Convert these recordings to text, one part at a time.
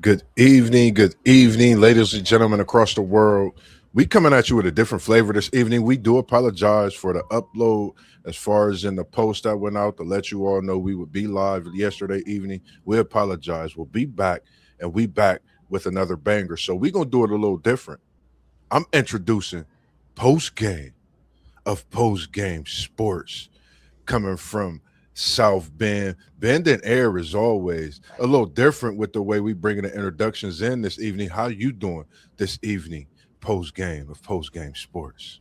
Good evening, ladies and gentlemen across the world. We coming at you with a different flavor this evening. We do apologize for the upload as far as in the post that went out to let you all know we would be live yesterday evening. We apologize. We'll be back, and we back with another banger. So we gonna do it a little different. I'm introducing post game of post game sports coming from South Bend. Bend and Air is always a little different with the way we bringing the introductions in this evening. How you doing this evening? Post game of post game sports.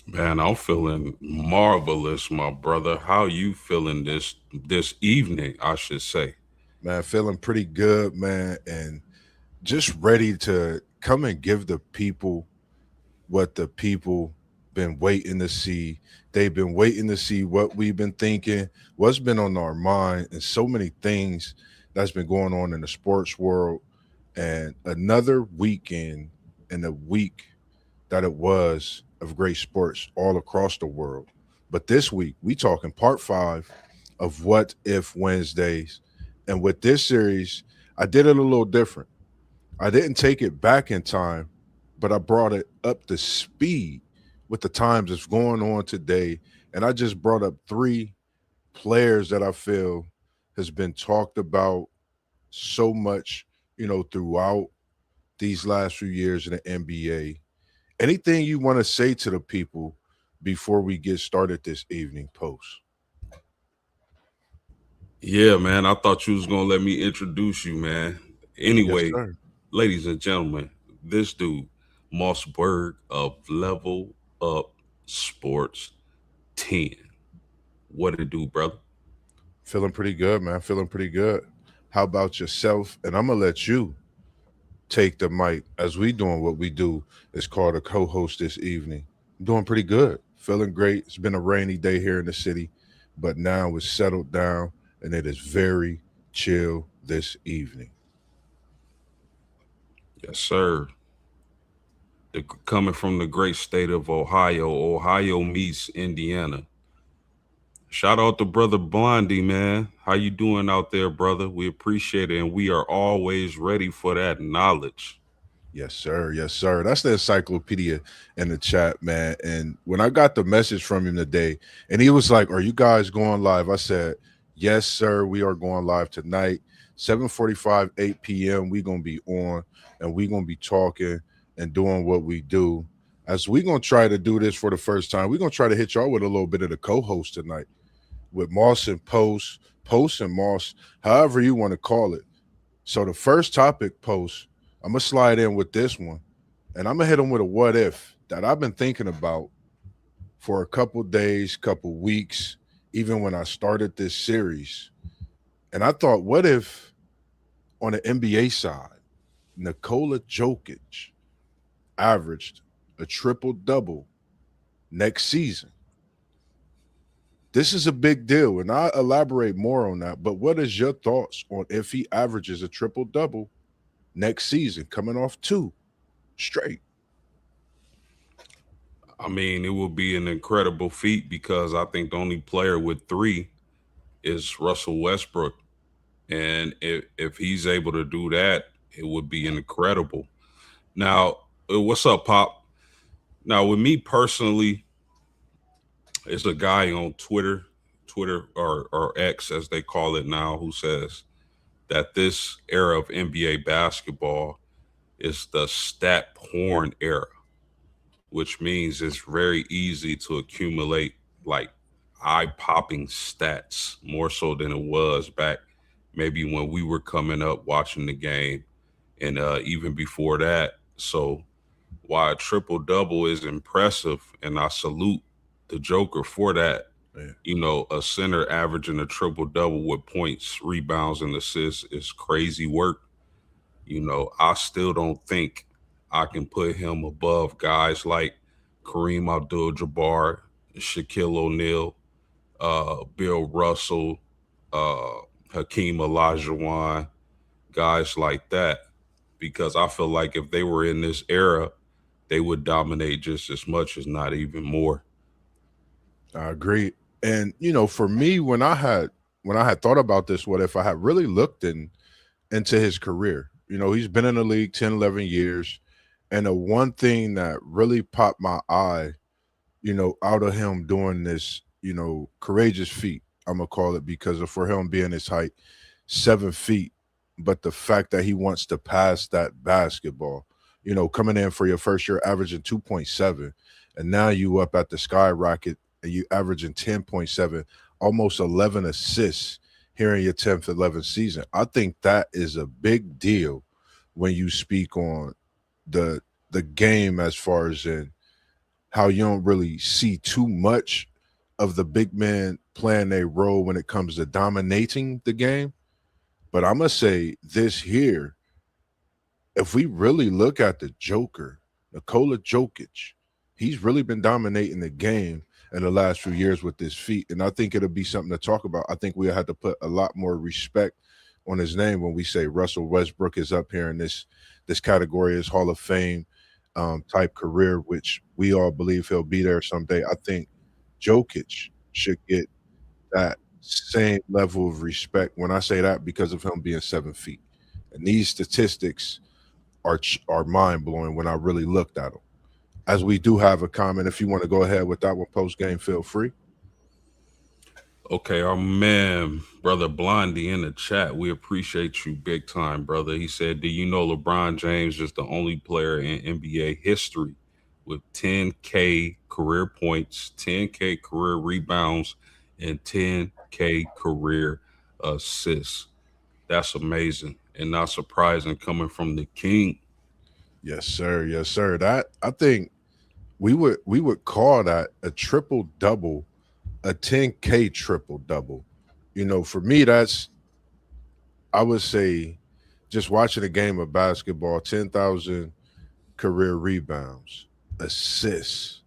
Man, I'm feeling marvelous, my brother. How you feeling this evening, I should say. Man, feeling pretty good, man, and just ready to come and give the people what the people been waiting to see. They've been waiting to see what we've been thinking, what's been on our mind, and so many things that's been going on in the sports world. And another weekend and a week that it was of great sports all across the world. But this week, we talking part 5 of What If Wednesdays. And with this series, I did it a little different. I didn't take it back in time, but I brought it up to speed with the times that's going on today. And I just brought up 3 players that I feel has been talked about so much, throughout these last few years in the NBA. Anything you want to say to the people before we get started this evening, Post? Yeah, man. I thought you was gonna let me introduce you, man. Yes, Anyway, sir. ladies and gentlemen, this dude, Mossburgh of Level Up Sports 10. What it do, brother? Feeling pretty good, man. Feeling pretty good. How about yourself? And I'm gonna let you take the mic as we doing what we do. It's called a co-host this evening. I'm doing pretty good. Feeling great. It's been a rainy day here in the city, but now it's settled down and it is very chill this evening. Yes, sir. Coming from the great state of Ohio. Ohio meets Indiana. Shout out to brother Blondie, man. How you doing out there, brother? We appreciate it, and we are always ready for that knowledge. Yes, sir. Yes, sir. That's the encyclopedia in the chat, man. And when I got the message from him today, and he was like, "Are you guys going live?" I said, "Yes, sir. We are going live tonight, 7:45, 8 p.m. We gonna be on, and we gonna be talking and doing what we do. As we gonna try to do this for the first time, we gonna try to hit y'all with a little bit of the co-host tonight with Moss and Post, Post and Moss, however you want to call it. So the first topic, Post, I'm gonna slide in with this one, and I'm gonna hit them with a what if that I've been thinking about for a couple days, couple weeks, even when I started this series. And I thought, what if on the NBA side, Nikola Jokic averaged a triple double next season? This is a big deal, and I'll elaborate more on that. But what is your thoughts on if he averages a triple double next season, coming off 2 straight? I mean, it will be an incredible feat because I think the only player with three is Russell Westbrook. And if he's able to do that, it would be incredible. Now, what's up, Pop? Now, with me personally, it's a guy on Twitter or X as they call it now, who says that this era of NBA basketball is the stat porn era, which means it's very easy to accumulate like eye popping stats more so than it was back maybe when we were coming up watching the game and even before that. So, why a triple double is impressive, and I salute the Joker for that. Yeah. You know, a center averaging a triple double with points, rebounds, and assists is crazy work. You know, I still don't think I can put him above guys like Kareem Abdul-Jabbar, Shaquille O'Neal, Bill Russell, Hakeem Olajuwon, guys like that, because I feel like if they were in this era, they would dominate just as much, as not even more. I agree. And for me, when I had thought about this, what if I had really looked into his career? He's been in the league 10, 11 years. And the one thing that really popped my eye, out of him doing this, courageous feat, I'm going to call it, because of for him being his height, 7 feet. But the fact that he wants to pass that basketball, coming in for your first year averaging 2.7, and now you up at the skyrocket and you averaging 10.7, almost 11 assists here in your 10th, 11th season. I think that is a big deal when you speak on the game, as far as in how you don't really see too much of the big men playing a role when it comes to dominating the game. But I'm gonna say this here: if we really look at the Joker, Nikola Jokic, he's really been dominating the game in the last few years with his feet. And I think it'll be something to talk about. I think we had to put a lot more respect on his name when we say Russell Westbrook is up here in this category, his Hall of Fame type career, which we all believe he'll be there someday. I think Jokic should get that same level of respect. When I say that, because of him being 7 feet. And these statistics are mind blowing when I really looked at them. As we do have a comment, if you want to go ahead with that one post game, feel free. Okay, our man, brother Blondie in the chat, we appreciate you big time, brother. He said, "Do you know LeBron James is the only player in NBA history with 10K career points, 10K career rebounds, and 10K career assists? That's amazing and not surprising coming from the king." Yes, sir. Yes, sir. That, I think we would call that a triple double, a 10K triple double. For me, that's, I would say, just watching a game of basketball, 10,000 career rebounds, assists,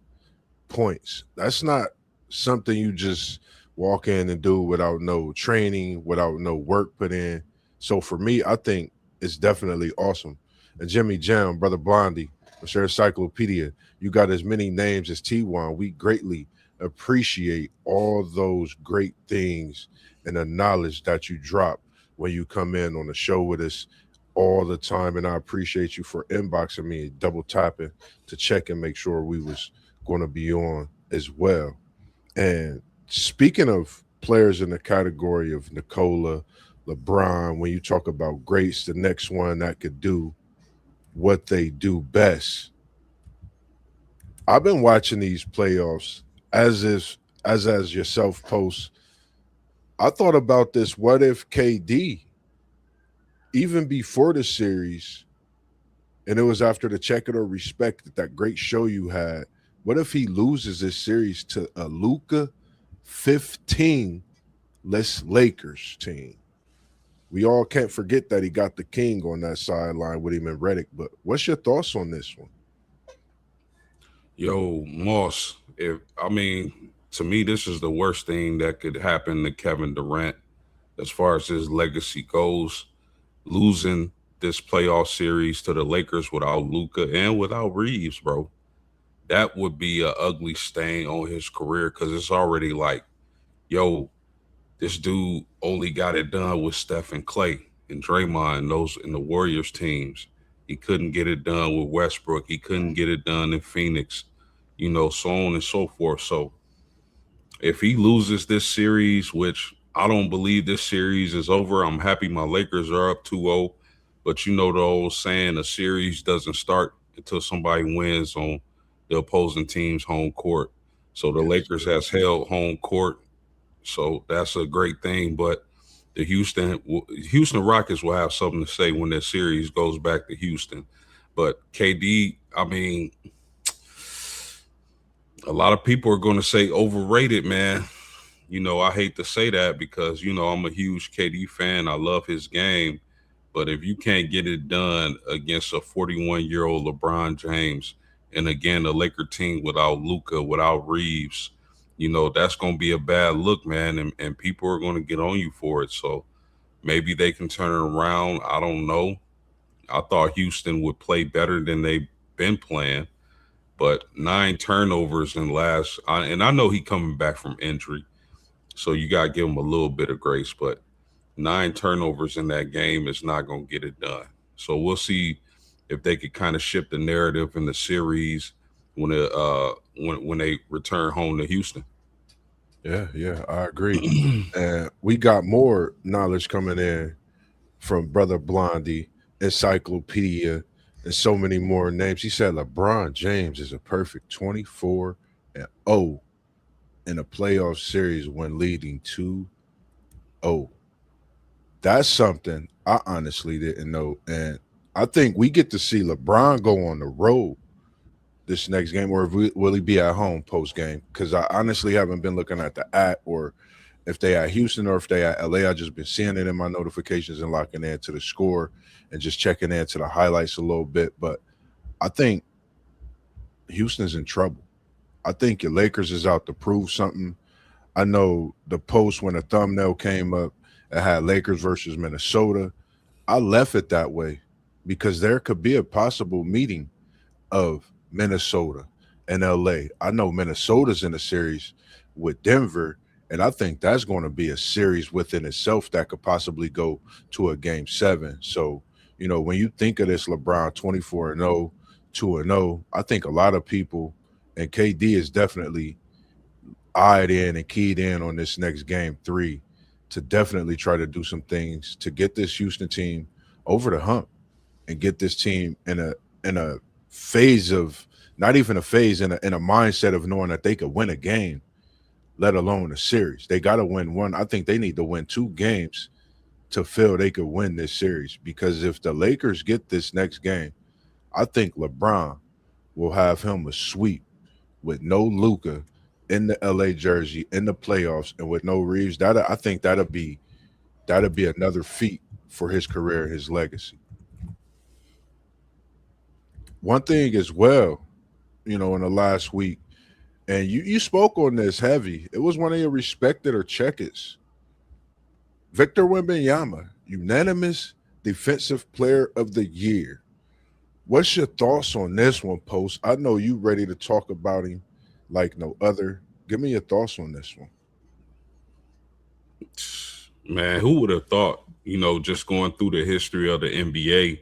points. That's not something you just walk in and do without no training, without no work put in. So for me, I think it's definitely awesome. And Jimmy Jam, Brother Blondie, Mr. Encyclopedia, you got as many names as T1. We greatly appreciate all those great things and the knowledge that you drop when you come in on the show with us all the time. And I appreciate you for inboxing me and double tapping to check and make sure we was going to be on as well. And speaking of players in the category of Nicola, LeBron, when you talk about greats, the next one that could do what they do best. I've been watching these playoffs as yourself posts. I thought about this. What if KD, even before the series, and it was after the check it or respect that great show you had, what if he loses this series to a Luca 15 less Lakers team? We all can't forget that he got the king on that sideline with him and Reddick. But what's your thoughts on this one? Yo, Moss, if I mean, to me, this is the worst thing that could happen to Kevin Durant as far as his legacy goes. Losing this playoff series to the Lakers without Luca and without Reeves, bro. That would be a ugly stain on his career because it's already like, yo, this dude only got it done with Steph and Clay and Draymond, those in the Warriors teams. He couldn't get it done with Westbrook. He couldn't get it done in Phoenix, so on and so forth. So if he loses this series, which I don't believe this series is over, I'm happy my Lakers are up 2-0. But you know the old saying, a series doesn't start until somebody wins on the opposing team's home court. So the Yes, Lakers sir. has held home court, so that's a great thing. But the Houston Rockets will have something to say when that series goes back to Houston. But KD, I mean, a lot of people are going to say overrated, man. I hate to say that because I'm a huge KD fan. I love his game, but if you can't get it done against a 41-year-old LeBron James, and again a Laker team without Luca, without Reeves, that's going to be a bad look, man, and people are going to get on you for it. So maybe they can turn it around. I don't know. I thought Houston would play better than they've been playing, but 9 turnovers in last, and I know he coming back from injury, so you got to give him a little bit of grace, but 9 turnovers in that game is not going to get it done. So we'll see if they could kind of shift the narrative in the series when they return home to Houston. Yeah, yeah, I agree. And we got more knowledge coming in from Brother Blondie, Encyclopedia, and so many more names. He said LeBron James is a perfect 24-0 in a playoff series when leading 2-0. That's something I honestly didn't know. And I think we get to see LeBron go on the road this next game, or will he be at home post game? Because I honestly haven't been looking at the app or if they at Houston or if they at LA. I just been seeing it in my notifications and locking into the score and just checking into the highlights a little bit. But I think Houston's in trouble. I think your Lakers is out to prove something. I know the post when a thumbnail came up, it had Lakers versus Minnesota. I left it that way because there could be a possible meeting of Minnesota and LA. I know Minnesota's in a series with Denver, and I think that's going to be a series within itself that could possibly go to a game 7. So, when you think of this LeBron 24-0, 2-0, I think a lot of people, and KD is definitely eyed in and keyed in on this next game 3 to definitely try to do some things to get this Houston team over the hump and get this team in a phase of, not even a phase, in a mindset of knowing that they could win a game, let alone a series. They got to win one. I think they need to win 2 games to feel they could win this series, because if the Lakers get this next game, I think LeBron will have him a sweep with no Luca in the LA jersey in the playoffs and with no Reeves. That, I think that'll be another feat for his career, his legacy. One thing as well, in the last week, and you spoke on this heavy. It was one of your respected or checkers, Victor Wembanyama, unanimous Defensive Player of the Year. What's your thoughts on this one, Post? I know you ready to talk about him like no other. Give me your thoughts on this one. Man, who would have thought, just going through the history of the NBA,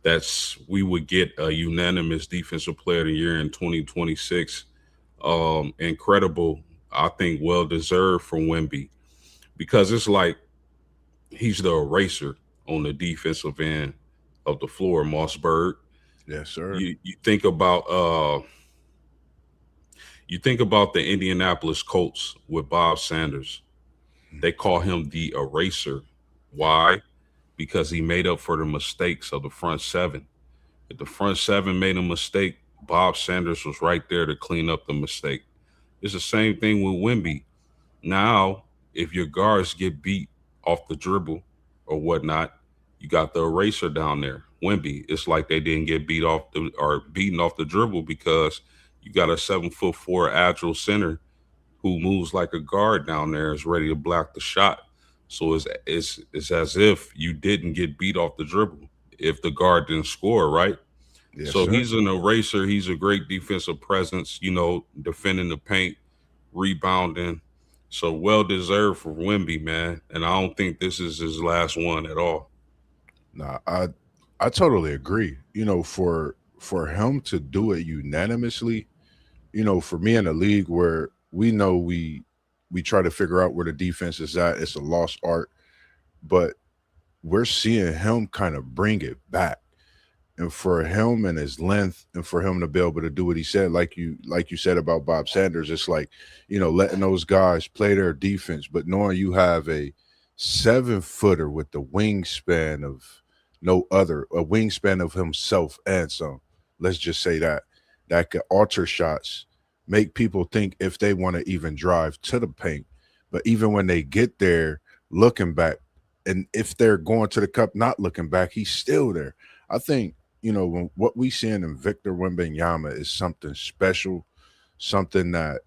that's we would get a unanimous defensive player of the year in 2026. Incredible, I think, well deserved from Wemby, because it's like he's the eraser on the defensive end of the floor, Mossburg. Yes, sir. You think about the Indianapolis Colts with Bob Sanders. Mm. They call him the eraser. Why? Because he made up for the mistakes of the front seven. If the front seven made a mistake, Bob Sanders was right there to clean up the mistake. It's the same thing with Wimby. Now, if your guards get beat off the dribble or whatnot, you got the eraser down there. Wimby, it's like they didn't get beat off or beaten off the dribble because you got a 7'4" agile center who moves like a guard down there, is ready to block the shot. So it's as if you didn't get beat off the dribble if the guard didn't score, right? Yes, So sir. he's an eraser. He's a great defensive presence, defending the paint, rebounding. So well deserved for Wimby, man. And I don't think this is his last one at all. Nah, I totally agree. For him to do it unanimously, for me in a league where we know we try to figure out where the defense is at, it's a lost art, but we're seeing him kind of bring it back. And for him and his length, and for him to be able to do what he said, like you said about Bob Sanders, it's like, letting those guys play their defense, but knowing you have a 7-footer with the wingspan of no other, a wingspan of himself and some, let's just say that could alter shots, make people think if they want to even drive to the paint. But even when they get there, looking back, and if they're going to the cup, not looking back, he's still there. I think, when what we seeing in Victor Wembanyama is something special, something that,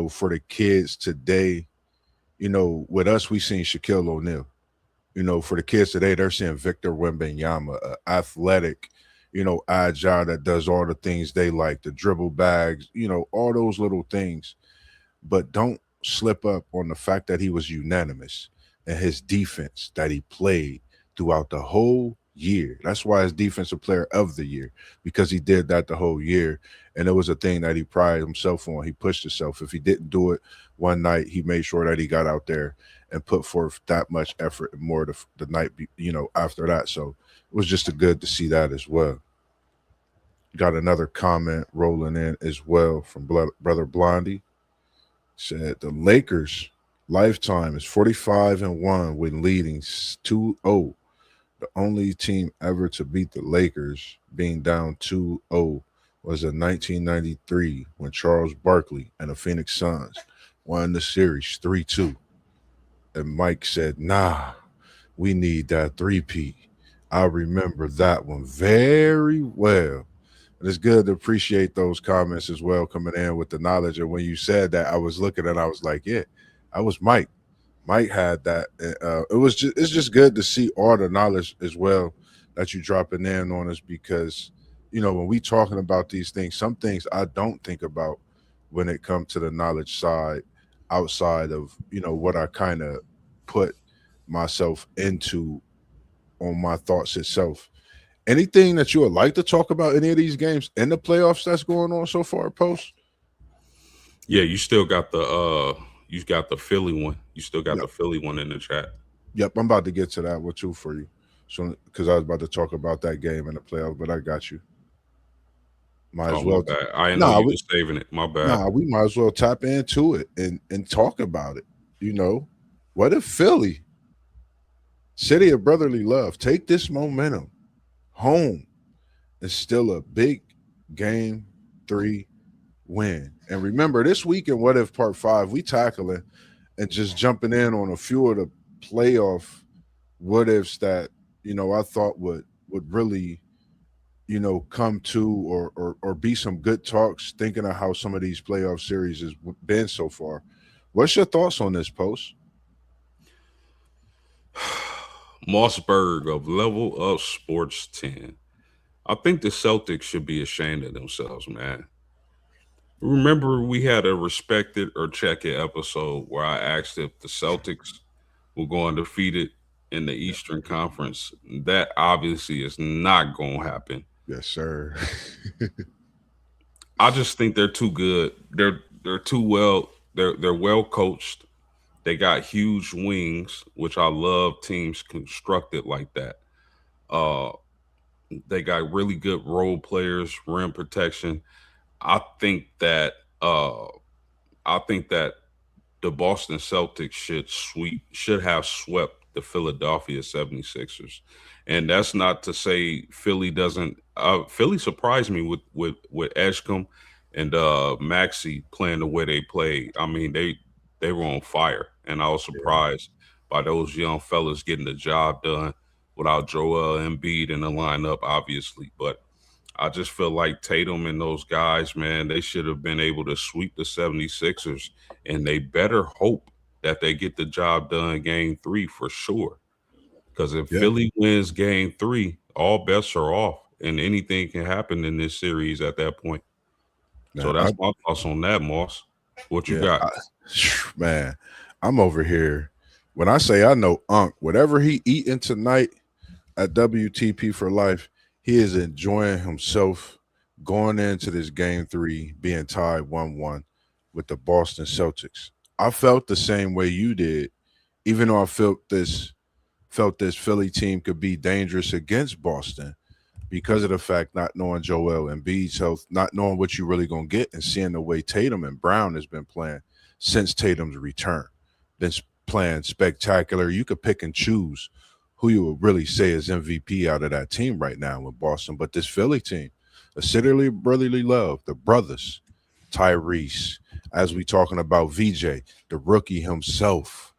for the kids today, with us, we seen Shaquille O'Neal. For the kids today, they're seeing Victor Wembanyama, athletic, agile, that does all the things they like, the dribble bags, all those little things. But don't slip up on the fact that he was unanimous and his defense that he played throughout the whole year. That's why he's defensive player of the year, because he did that the whole year. And it was a thing that he prided himself on. He pushed himself. If he didn't do it one night, he made sure that he got out there and put forth that much effort and more the night, after that. So it was just a good to see that as well. Got another comment rolling in as well from Brother Blondie. Said the Lakers lifetime is 45-1 when leading 2-0. The only team ever to beat the Lakers being down 2-0 was in 1993 when Charles Barkley and the Phoenix Suns won the series 3-2. And Mike said, nah, we need that three-peat. I remember that one very well. And it's good to appreciate those comments as well, coming in with the knowledge. And when you said that, I was looking and I was like, yeah, I was Mike. Mike had that. It's just good to see all the knowledge as well that you dropping in on us, because when we talking about these things, some things I don't think about when it comes to the knowledge side, outside of what I kind of put myself into on my thoughts itself. Anything that you would like to talk about any of these games in the playoffs that's going on so far, Post? Yeah, you got the Philly one. You still got the Yep. Philly one in the chat. Yep. I'm about to get to that one too for you. So, because I was about to talk about that game in the playoffs, but I got you. Might Oh as my well. bad. I didn't know Nah, you we, was saving it. My bad. we might as well tap into it and talk about it. You know, what if Philly, city of brotherly love, take this momentum home? It's still a big game 3 win. And remember, this week in What If Part 5, we tackling and just jumping in on a few of the playoff what ifs that, I thought would really, come to, or be some good talks, thinking of how some of these playoff series has been so far. What's your thoughts on this, Post? Mossburgh of Level Up Sports 10. I think the Celtics should be ashamed of themselves, man. Remember, we had a Respect It or Check It episode where I asked if the Celtics will go undefeated in the Eastern Conference. That obviously is not going to happen. Yes, sir. I just think they're too good. They're too well. They're well coached. They got huge wings, which I love teams constructed like that. Uh, they got really good role players, rim protection. I think that uh, I think that the Boston Celtics should have swept the Philadelphia 76ers. And that's not to say Philly doesn't Philly surprised me with Eshcom and Maxi playing the way they played. I mean, they were on fire, and I was Yeah. surprised by those young fellas getting the job done without Joel Embiid in the lineup, obviously. But I just feel like Tatum and those guys, man, they should have been able to sweep the 76ers, and they better hope that they get the job done game 3 for sure. Because if Yeah, Philly wins game 3, all bets are off, and anything can happen in this series at that point. So man. that's my thoughts on that, Moss. What you Yeah, got? man. I'm over here. When I say I know Unc, whatever he eating tonight at WTP for life, he is enjoying himself going into this game 3 being tied 1-1 with the Boston Celtics. I felt the same way you did, even though I felt this Philly team could be dangerous against Boston because of the fact not knowing Joel Embiid's health, not knowing what you're really gonna get, and seeing the way Tatum and Brown has been playing since Tatum's return. Been playing spectacular. You could pick and choose who you would really say is MVP out of that team right now with Boston. But this Philly team, the Citterly Brotherly Love, the brothers, Tyrese, as we talking about VJ, the rookie himself,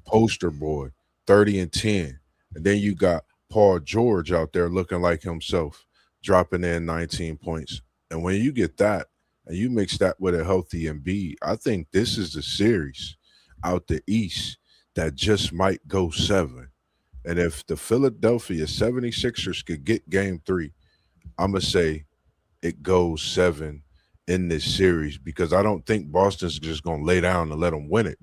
poster boy, 30 and 10. And then you got Paul George out there looking like himself, dropping in 19 points. And when you get that and you mix that with a healthy Embiid, I think this is the series out the East that just might go 7. And if the Philadelphia 76ers could get game 3, I'm going to say it goes 7 in this series, because I don't think Boston's just going to lay down and let them win it.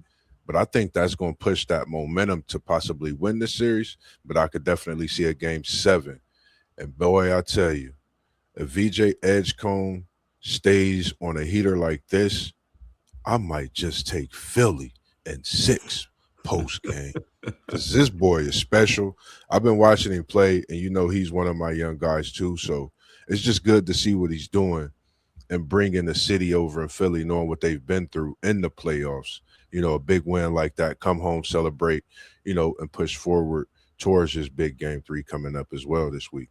But I think that's going to push that momentum to possibly win the series. But I could definitely see a game 7. And boy, I tell you, if VJ Edgecombe stays on a heater like this, I might just take Philly in 6 post game. Because this boy is special. I've been watching him play, and he's one of my young guys too. So it's just good to see what he's doing and bringing the city over in Philly, knowing what they've been through in the playoffs. A big win like that, come home, celebrate, and push forward towards this big game 3 coming up as well this week.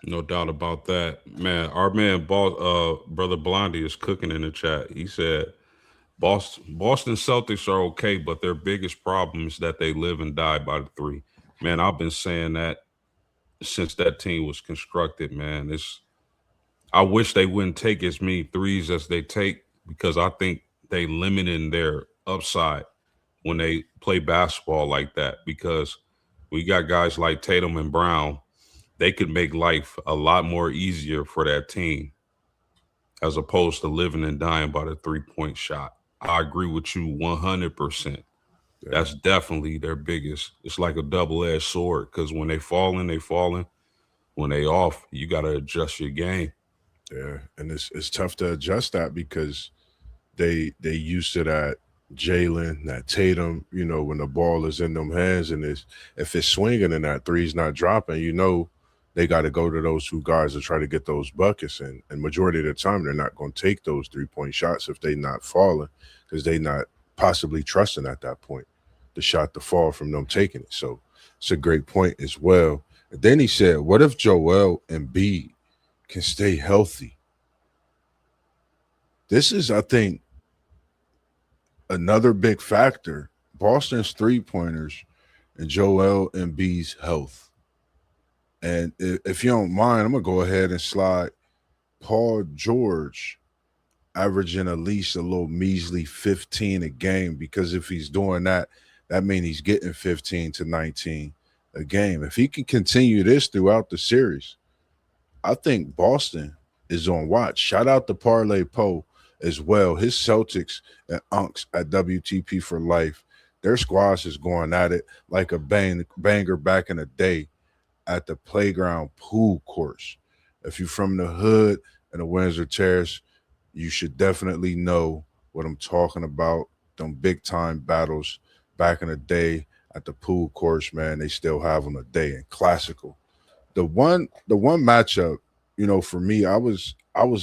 No doubt about that, man. Our man, brother Blondie, is cooking in the chat. He said, Boston Celtics are okay, but their biggest problem is that they live and die by the three." Man, I've been saying that since that team was constructed. Man, I wish they wouldn't take as many threes as they take because I think they limiting their upside when they play basketball like that. Because we got guys like Tatum and Brown, they could make life a lot more easier for that team as opposed to living and dying by the 3-point shot. I agree with you 100%. Yeah, That's definitely their biggest. It's like a double-edged sword because when they falling, they falling. When they off, you got to adjust your game. yeah, and it's tough to adjust that because they used to that Jalen, that Tatum. When the ball is in them hands and if it's swinging and that three's not dropping, they got to go to those 2 guys to try to get those buckets. And majority of the time, they're not going to take those 3-point shots if they not falling because they not possibly trusting at that point the shot to fall from them taking it. So it's a great point as well. And then he said, "What if Joel Embiid can stay healthy?" This is, I think, another big factor. Boston's 3-pointers and Joel Embiid's health. And if you don't mind, I'm gonna go ahead and slide Paul George averaging at least a little measly 15 a game because if he's doing that, that means he's getting 15 to 19 a game. If he can continue this throughout the series, I think Boston is on watch. Shout out to Parlay Poe as well. His Celtics and Unks at WTP for life. Their squads is going at it like a banger back in the day at the playground pool course. If you're from the hood and the Windsor Terrace, you should definitely know what I'm talking about. Them big time battles back in the day at the pool course, man. They still have them today and classical. The one matchup, for me, I was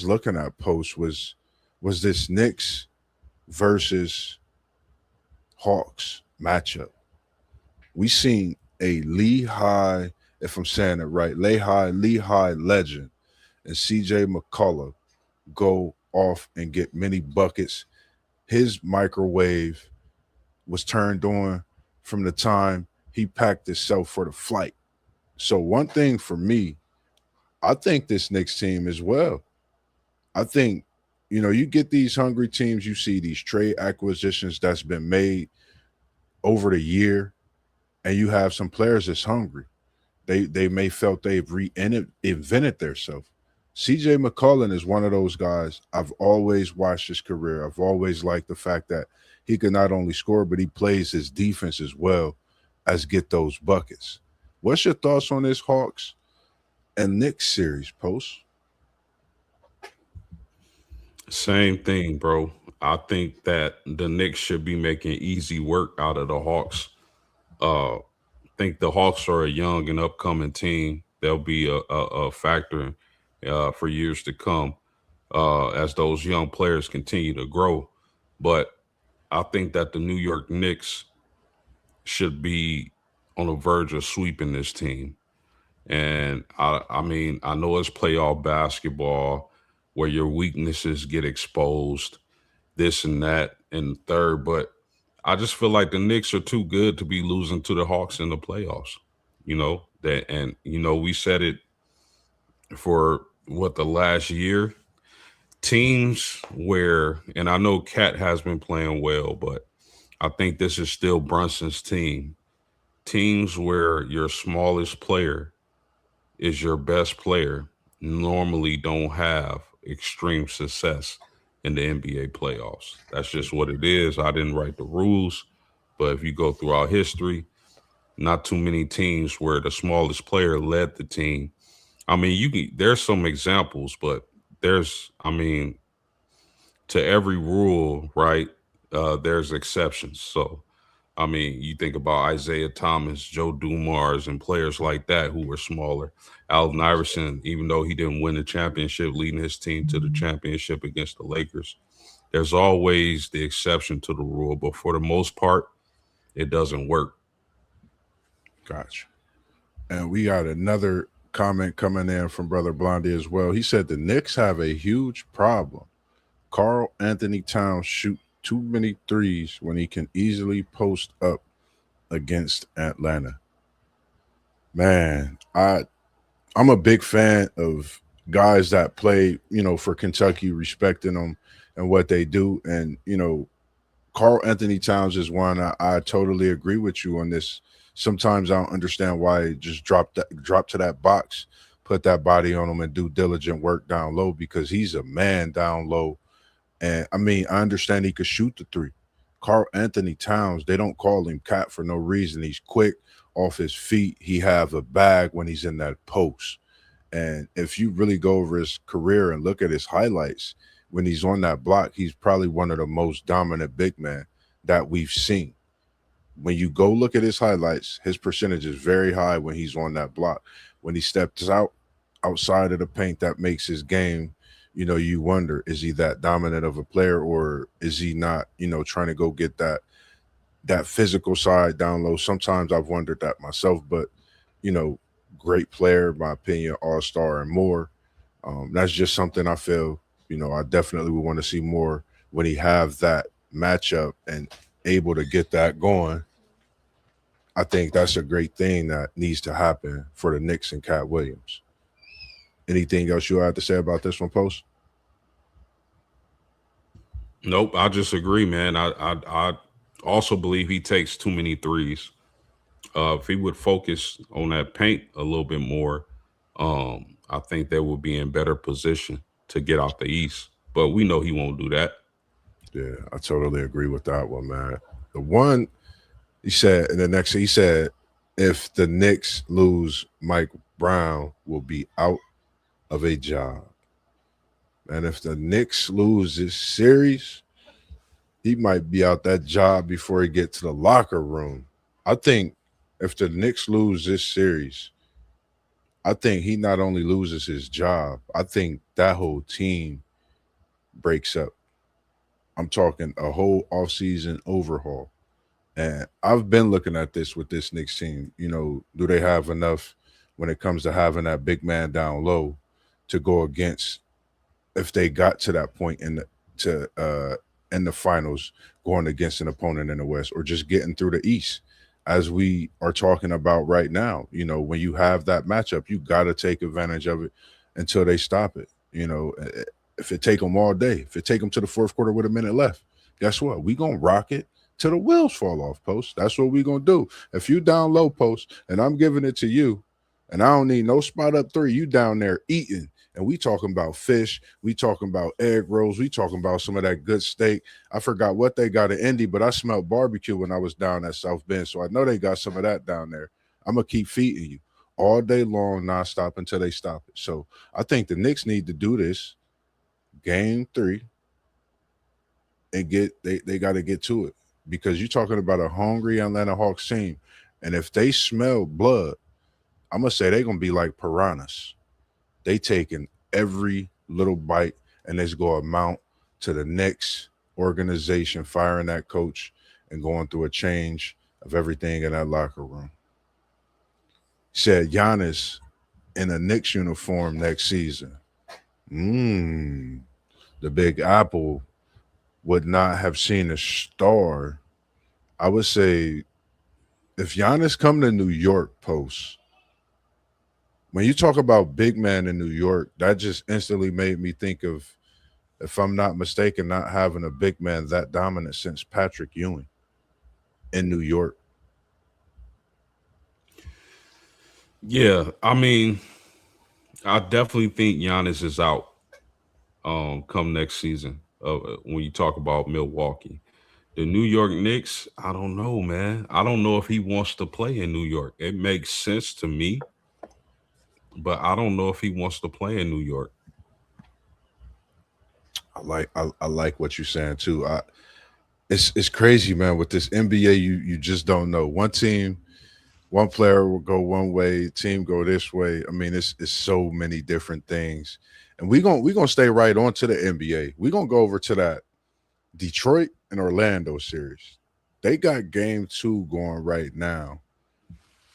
looking at post was this Knicks versus Hawks matchup. We seen a Lehigh, if I'm saying it right, Lehigh legend and CJ McCullough go off and get many buckets. His microwave was turned on from the time he packed himself for the flight. So one thing for me, I think this Knicks team as well. I think, you get these hungry teams, you see these trade acquisitions that's been made over the year, and you have some players that's hungry. They may felt they've reinvented themselves. CJ McCollum is one of those guys. I've always watched his career. I've always liked the fact that he can not only score, but he plays his defense as well as get those buckets. What's your thoughts on this Hawks and Knicks series, Post? Same thing, bro. I think that the Knicks should be making easy work out of the Hawks. I think the Hawks are a young and upcoming team. They'll be a factor for years to come as those young players continue to grow. But I think that the New York Knicks should be on the verge of sweeping this team. And I mean, I know it's playoff basketball where your weaknesses get exposed, this and that, and third. But I just feel like the Knicks are too good to be losing to the Hawks in the playoffs. We said it for what the last year. Teams where, and I know Cat has been playing well, but I think this is still Brunson's team. Teams where your smallest player is your best player normally don't have extreme success. in the NBA playoffs. That's just what it is. I didn't write the rules, but if you go throughout history, not too many teams where the smallest player led the team. I mean, there's some examples, but I mean, to every rule, right? There's exceptions. So, I mean, you think about Isaiah Thomas, Joe Dumars, and players like that who were smaller. Allen Iverson, even though he didn't win the championship, leading his team to the championship against the Lakers. There's always the exception to the rule, but for the most part, it doesn't work. Gotcha. And we got another comment coming in from Brother Blondie as well. He said the Knicks have a huge problem. Carl Anthony Towns shoot too many threes when he can easily post up against Atlanta. Man, I'm a big fan of guys that play, for Kentucky, respecting them and what they do. And, Carl Anthony Towns is one. I totally agree with you on this. Sometimes I don't understand why he just drop to that box, put that body on him and do diligent work down low, because he's a man down low. And I mean, I understand he could shoot the three. Carl Anthony Towns, they don't call him Cat for no reason. He's quick off his feet. He have a bag when he's in that post. And if you really go over his career and look at his highlights, when he's on that block, he's probably one of the most dominant big men that we've seen. When you go look at his highlights, his percentage is very high when he's on that block. When he steps outside of the paint, that makes his game, you wonder, is he that dominant of a player, or is he not, trying to go get that physical side down low? Sometimes I've wondered that myself, but you know, great player, in my opinion, all-star and more. That's just something I feel, I definitely would want to see more when he have that matchup and able to get that going. I think that's a great thing that needs to happen for the Knicks and Cat Williams. Anything else you have to say about this one, Post? Nope, I just agree, man. I also believe he takes too many threes. If he would focus on that paint a little bit more, I think they would be in better position to get out the East. But we know he won't do that. Yeah, I totally agree with that one, man. The one he said, and the next he said, if the Knicks lose, Mike Brown will be out of a job. And if the Knicks lose this series, he might be out that job before he get to the locker room. I think if the Knicks lose this series, I think he not only loses his job, I think that whole team breaks up. I'm talking a whole offseason overhaul. And I've been looking at this with this Knicks team. Do they have enough when it comes to having that big man down low to go against, if they got to that point in the finals, going against an opponent in the West, or just getting through the East, as we are talking about right now? When you have that matchup, you got to take advantage of it until they stop it. If it take them all day, if it take them to the fourth quarter with a minute left, guess what? We gonna rock it till the wheels fall off, Post. That's what we gonna do. If you down low, Post, and I'm giving it to you, and I don't need no spot up three, you down there eating. And we talking about fish, we talking about egg rolls, we talking about some of that good steak. I forgot what they got in Indy, but I smelled barbecue when I was down at South Bend, so I know they got some of that down there. I'm gonna keep feeding you all day long, nonstop, until they stop it. So I think the Knicks need to do this game 3 and they got to get to it, because you're talking about a hungry Atlanta Hawks team, and if they smell blood, I'm gonna say they're gonna be like piranhas. They taking every little bite, and it's going to amount to the next organization firing that coach and going through a change of everything in that locker room. He said Giannis in a Knicks uniform next season. The Big Apple would not have seen a star. I would say if Giannis come to New York, Post, when you talk about big man in New York, that just instantly made me think of, if I'm not mistaken, not having a big man that dominant since Patrick Ewing in New York. Yeah, I mean, I definitely think Giannis is out come next season. when you talk about Milwaukee. The New York Knicks, I don't know, man. I don't know if he wants to play in New York. It makes sense to me, but I don't know if he wants to play in New York. I like what you're saying too. It's crazy, man. With this NBA, you just don't know. One team, one player will go one way, team go this way. I mean, it's so many different things. And we gonna stay right on to the NBA. We're gonna go over to that Detroit and Orlando series. They got game 2 going right now.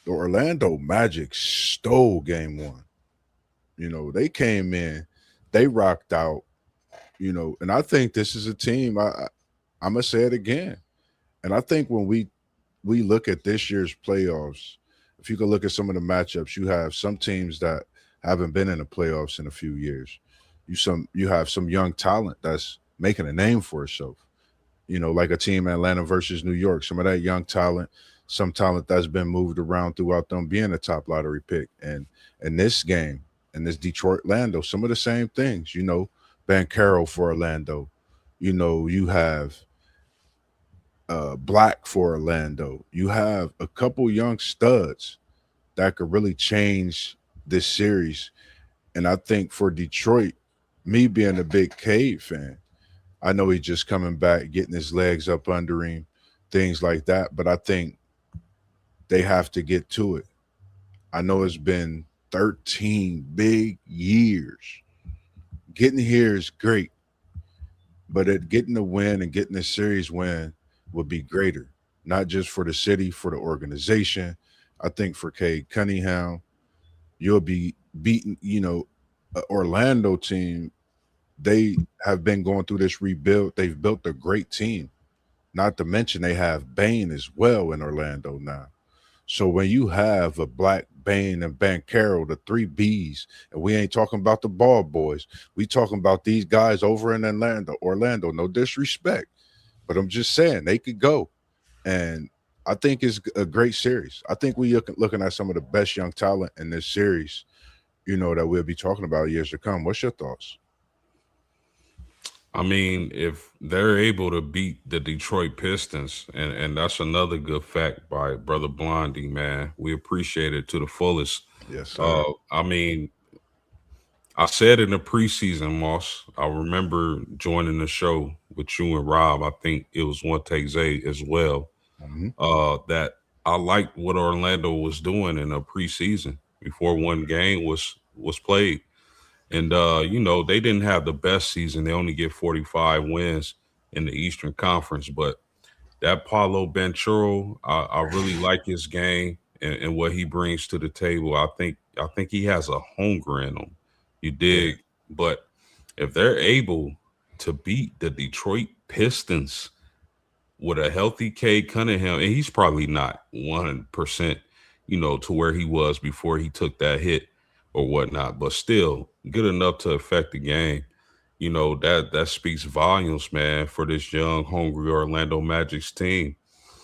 The Orlando Magic stole game 1. They came in, they rocked out, and I think this is a team. I'm gonna say it again. And I think when we look at this year's playoffs, if you can look at some of the matchups, you have some teams that haven't been in the playoffs in a few years. You have some young talent that's making a name for itself. Like a team Atlanta versus New York. Some of that young talent, some talent that's been moved around throughout them being a top lottery pick. And in this game, in this Detroit Orlando, some of the same things. Bankero for Orlando. You have Black for Orlando. You have a couple young studs that could really change this series. And I think for Detroit, me being a big Cade fan, I know he's just coming back, getting his legs up under him, things like that. But I think they have to get to it. I know it's been 13 big years. Getting here is great, but getting the win and getting the series win would be greater, not just for the city, for the organization. I think for Cade Cunningham, you'll be beating, a Orlando team. They have been going through this rebuild. They've built a great team. Not to mention they have Bain as well in Orlando now. So when you have a Black, Bain, and Bankero, the 3 Bs, and we ain't talking about the ball boys, we talking about these guys over in Atlanta, Orlando. No disrespect, but I'm just saying they could go, and I think it's a great series. I think we looking at some of the best young talent in this series. That we'll be talking about years to come. What's your thoughts? I mean, if they're able to beat the Detroit Pistons, and that's another good fact by Brother Blondie, man, we appreciate it to the fullest. Yes, sir. I mean, I said in the preseason, Moss, I remember joining the show with you and Rob. I think it was One Take Zay as well. Hmm. That I liked what Orlando was doing in the preseason before one game was played. And they didn't have the best season. They only get 45 wins in the Eastern Conference. But that Paulo Banchero, I really like his game and what he brings to the table. I think he has a hunger in him. You Yeah, dig? But if they're able to beat the Detroit Pistons with a healthy Cade Cunningham, and he's probably not 100%, to where he was before he took that hit or whatnot, but still good enough to affect the game. That speaks volumes, man, for this young, hungry Orlando Magic's team.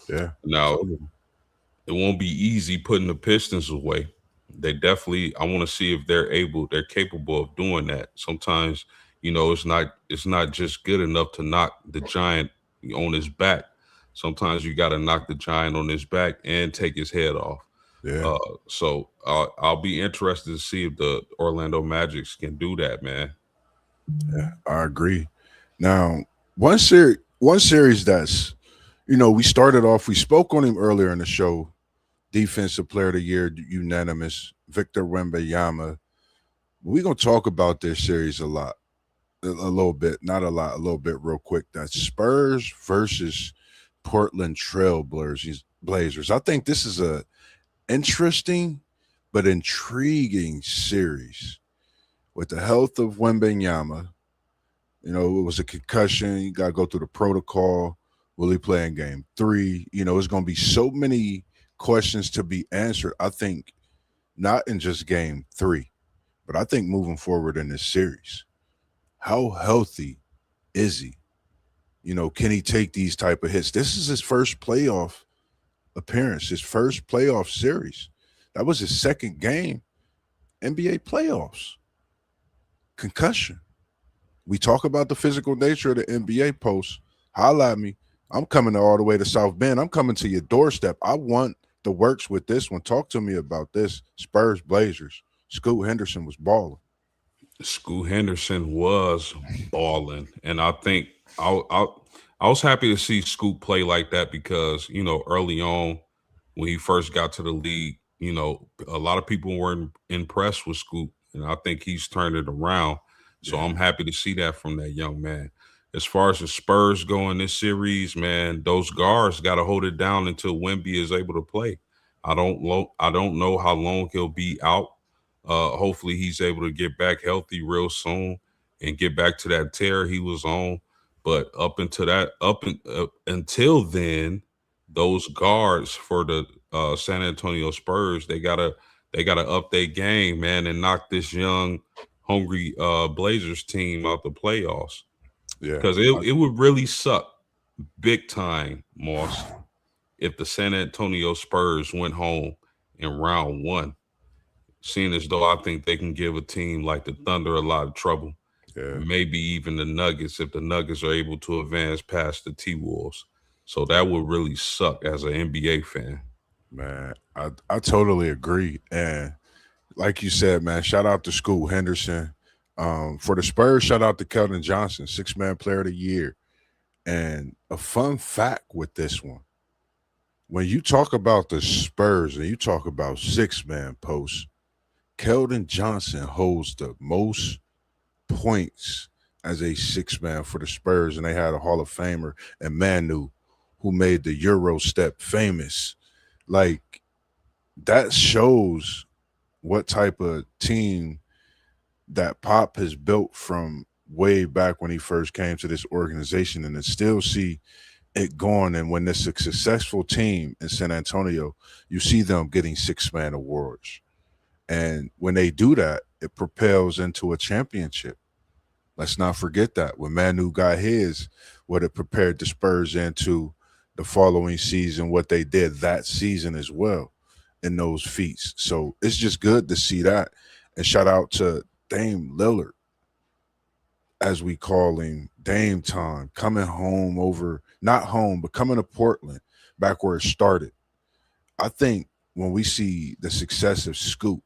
yeah, Now, totally. it won't be easy putting the Pistons away. They definitely, I want to see if they're capable of doing that. Sometimes, it's not just good enough to knock the giant on his back. Sometimes you got to knock the giant on his back and take his head off. Yeah, Uh, so I'll be interested to see if the Orlando Magics can do that, man. yeah, I agree. Now, one series that's we started off. We spoke on him earlier in the show. Defensive Player of the Year, unanimous. Victor Wembanyama. We're gonna talk about this series a little bit, not a lot, a little bit, real quick. That's Spurs versus Portland Trail Blazers. I think this is a interesting but intriguing series with the health of Wembanyama. It was a concussion. You got to go through the protocol. Will he play in game 3? It's going to be so many questions to be answered. I think not in just game 3, but I think moving forward in this series. How healthy is he? Can he take these type of hits? This is his first playoff appearance, his first playoff series. That was his second game, NBA playoffs. Concussion. We talk about the physical nature of the NBA post. Holla at me. I'm coming all the way to South Bend. I'm coming to your doorstep. I want the works with this one. Talk to me about this. Spurs Blazers. Scoot Henderson was balling. Scoot Henderson was balling, and I think I, I I was happy to see Scoot play like that because early on when he first got to the league, a lot of people weren't impressed with Scoot, and I think he's turned it around. So Yeah, I'm happy to see that from that young man. As far as the Spurs go in this series, man, those guards got to hold it down until Wemby is able to play. I don't know how long he'll be out. Hopefully, he's able to get back healthy real soon and get back to that tear he was on. But until then, those guards for the San Antonio Spurs, they gotta up their game, man, and knock this young, hungry Blazers team out the playoffs. yeah. Because it would really suck big time, Moss, if the San Antonio Spurs went home in round one, seeing as though I think they can give a team like the Thunder a lot of trouble. Yeah, Maybe even the Nuggets if the Nuggets are able to advance past the T Wolves. So that would really suck as an NBA fan. man. I totally agree. And like you said, man, shout out to Scoot Henderson. For the Spurs, shout out to Keldon Johnson, 6 man player of the year. And a fun fact with this one, when you talk about the Spurs and you talk about 6 man posts, Keldon Johnson holds the most points as a 6 man for the Spurs, and they had a Hall of Famer and Manu, who made the Euro step famous. Like that shows what type of team that Pop has built from way back when he first came to this organization, and to still see it going. And when it's a successful team in San Antonio, you see them getting 6 man awards. And when they do that, it propels into a championship. Let's not forget that when Manu got his, what it prepared the Spurs into the following season, what they did that season as well in those feats. So it's just good to see that. And shout out to Dame Lillard, as we call him, Dame Time, coming home over, not home, but coming to Portland, back where it started. I think when we see the success of Scoop,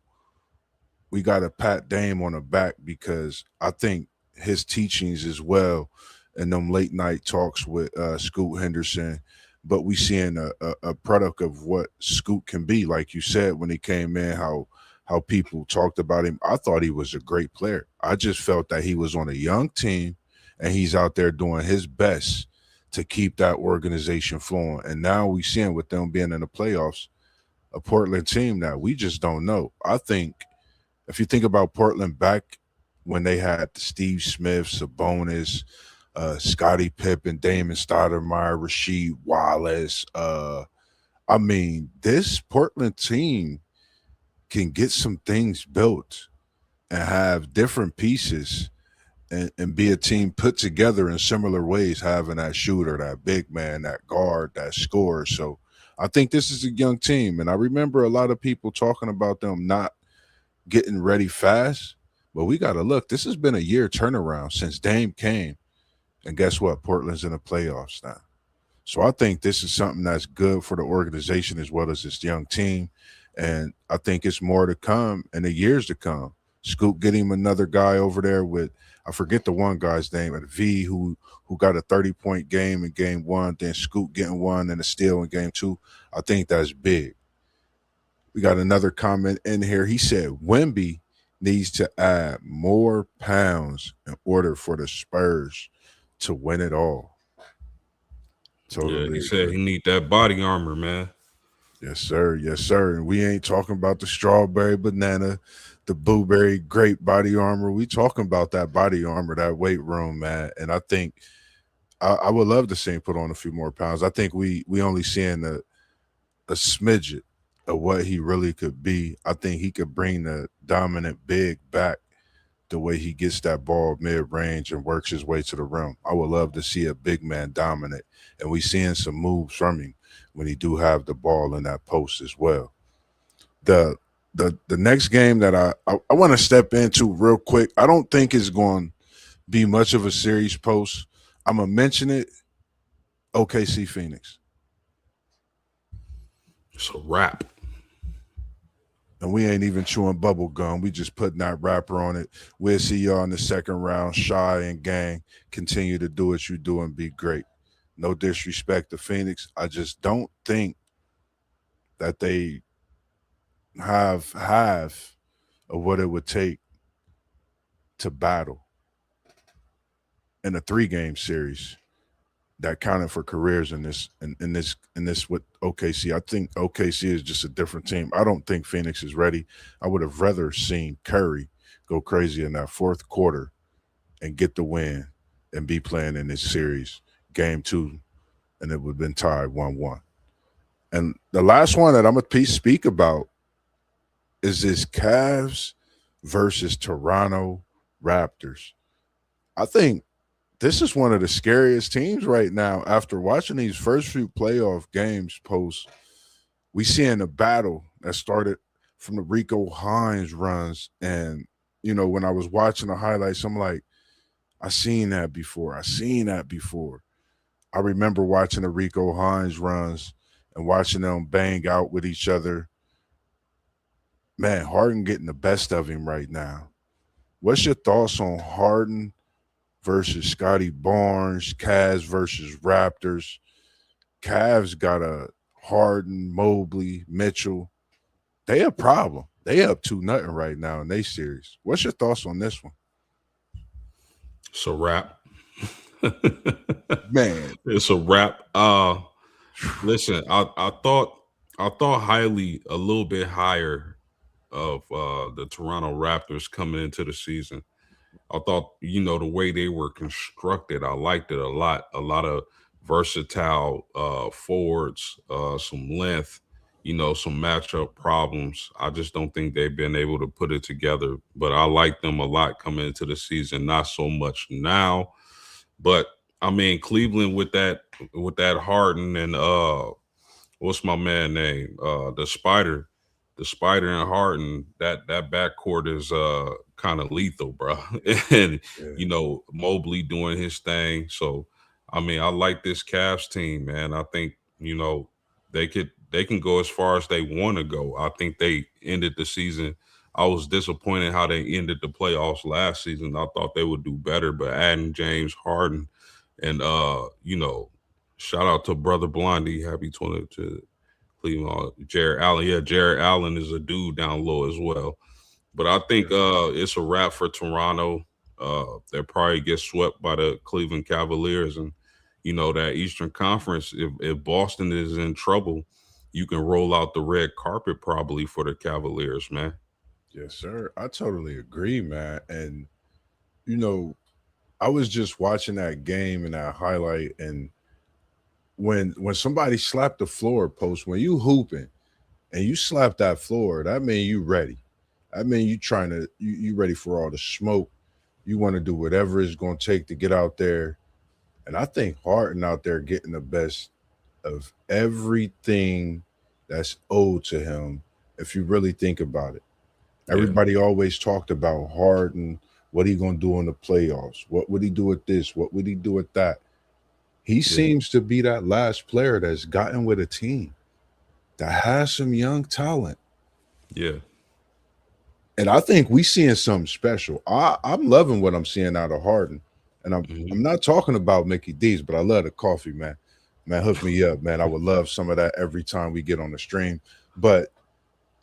we got to pat Dame on the back because I think his teachings as well and them late night talks with Scoot Henderson, but we seeing a product of what Scoot can be. Like you said, when he came in, how people talked about him. I thought he was a great player. I just felt that he was on a young team and he's out there doing his best to keep that organization flowing. And now we seeing with them being in the playoffs, a Portland team that we just don't know. I think if you think about Portland back when they had Steve Smith, Sabonis, Scottie Pippen, Damon Stoudemire, Rasheed Wallace. I mean, this Portland team can get some things built and have different pieces and be a team put together in similar ways, having that shooter, that big man, that guard, that scorer. So I think this is a young team. And I remember a lot of people talking about them not getting ready fast. But we got to look. This has been a year turnaround since Dame came. And guess what? Portland's in the playoffs now. So I think this is something that's good for the organization as well as this young team. And I think it's more to come in the years to come. Scoop getting him another guy over there with, I forget the one guy's name at V who got a 30-point game in game one, then Scoop getting one and a steal in game two. I think that's big. We got another comment in here. He said Wemby needs to add more pounds in order for the Spurs to win it all. Yeah, Totally he said agree. he need that body armor, man. Yes, sir. Yes, sir. And we ain't talking about the strawberry banana, the blueberry grape body armor. We talking about that body armor, that weight room, man. And I think I would love to see him put on a few more pounds. I think we only seeing a smidget of what he really could be. I think he could bring the dominant big back the way he gets that ball mid range and works his way to the rim. I would love to see a big man dominant, and we seeing some moves from him when he do have the ball in that post as well. The the next game that I want to step into real quick. I don't think it's going be much of a series post. I'm gonna mention it. OKC Phoenix, It's a wrap. and we ain't even chewing bubble gum. We just putting that wrapper on it. We'll see y'all in the second round. Shy and gang, continue to do what you do and be great. No disrespect to Phoenix. I just don't think that they have half of what it would take to battle in a 3 game series that counted for careers in this with OKC. I think OKC is just a different team. I don't think Phoenix is ready. I would have rather seen Curry go crazy in that fourth quarter and get the win and be playing in this series, game 2, and it would have been tied 1-1. And the last one that I'm gonna speak about is this Cavs versus Toronto Raptors. I think this is one of the scariest teams right now. After watching these first few playoff games post, we seeing a battle that started from the Rico Hines runs. And, when I was watching the highlights, I'm like, I seen that before. I seen that before. I remember watching the Rico Hines runs and watching them bang out with each other. Man, Harden getting the best of him right now. What's your thoughts on Harden versus Scotty Barnes, Cavs versus Raptors? Cavs got a Harden, Mobley, Mitchell. They a problem. They up 2-0 right now in they series. What's your thoughts on this one? It's a wrap. Man, It's a wrap. Listen, I thought highly, a little bit higher of the Toronto Raptors coming into the season. I thought, the way they were constructed, I liked it a lot. A lot of versatile forwards, some length, some matchup problems. I just don't think they've been able to put it together. But I like them a lot coming into the season. Not so much now, but I mean Cleveland with that Harden and what's my man name? The Spider and Harden. That backcourt is kind of lethal, bro. And yeah, Mobley doing his thing. So I mean, I like this Cavs team, man. I think they can go as far as they want to go. I think they ended the season. I was disappointed how they ended the playoffs last season. I thought they would do better, but adding James Harden and shout out to brother Blondie, happy 20 to Cleveland. Jared Allen, yeah, Jared Allen is a dude down low as well. But I think yeah, it's a wrap for Toronto. They'll probably get swept by the Cleveland Cavaliers, and that Eastern Conference. If Boston is in trouble, you can roll out the red carpet probably for the Cavaliers, man. yes, sir. I totally agree, man. And you know, I was just watching that game and that highlight, and when somebody slapped the floor post, when you hooping and you slap that floor, that mean you ready. I mean you trying to you ready for all the smoke. You want to do whatever it's going to take to get out there. And I think Harden out there getting the best of everything that's owed to him. If you really think about it, Yeah, everybody always talked about Harden. What he gonna do in the playoffs? What would he do with this? What would he do with that? He yeah, seems to be that last player that's gotten with a team that has some young talent. yeah. And I think we seeing something special. I'm loving what I'm seeing out of Harden. And I'm Hmm. I'm not talking about Mickey D's, but I love the coffee, man. Man, hook me up, man. I would love some of that every time we get on the stream. But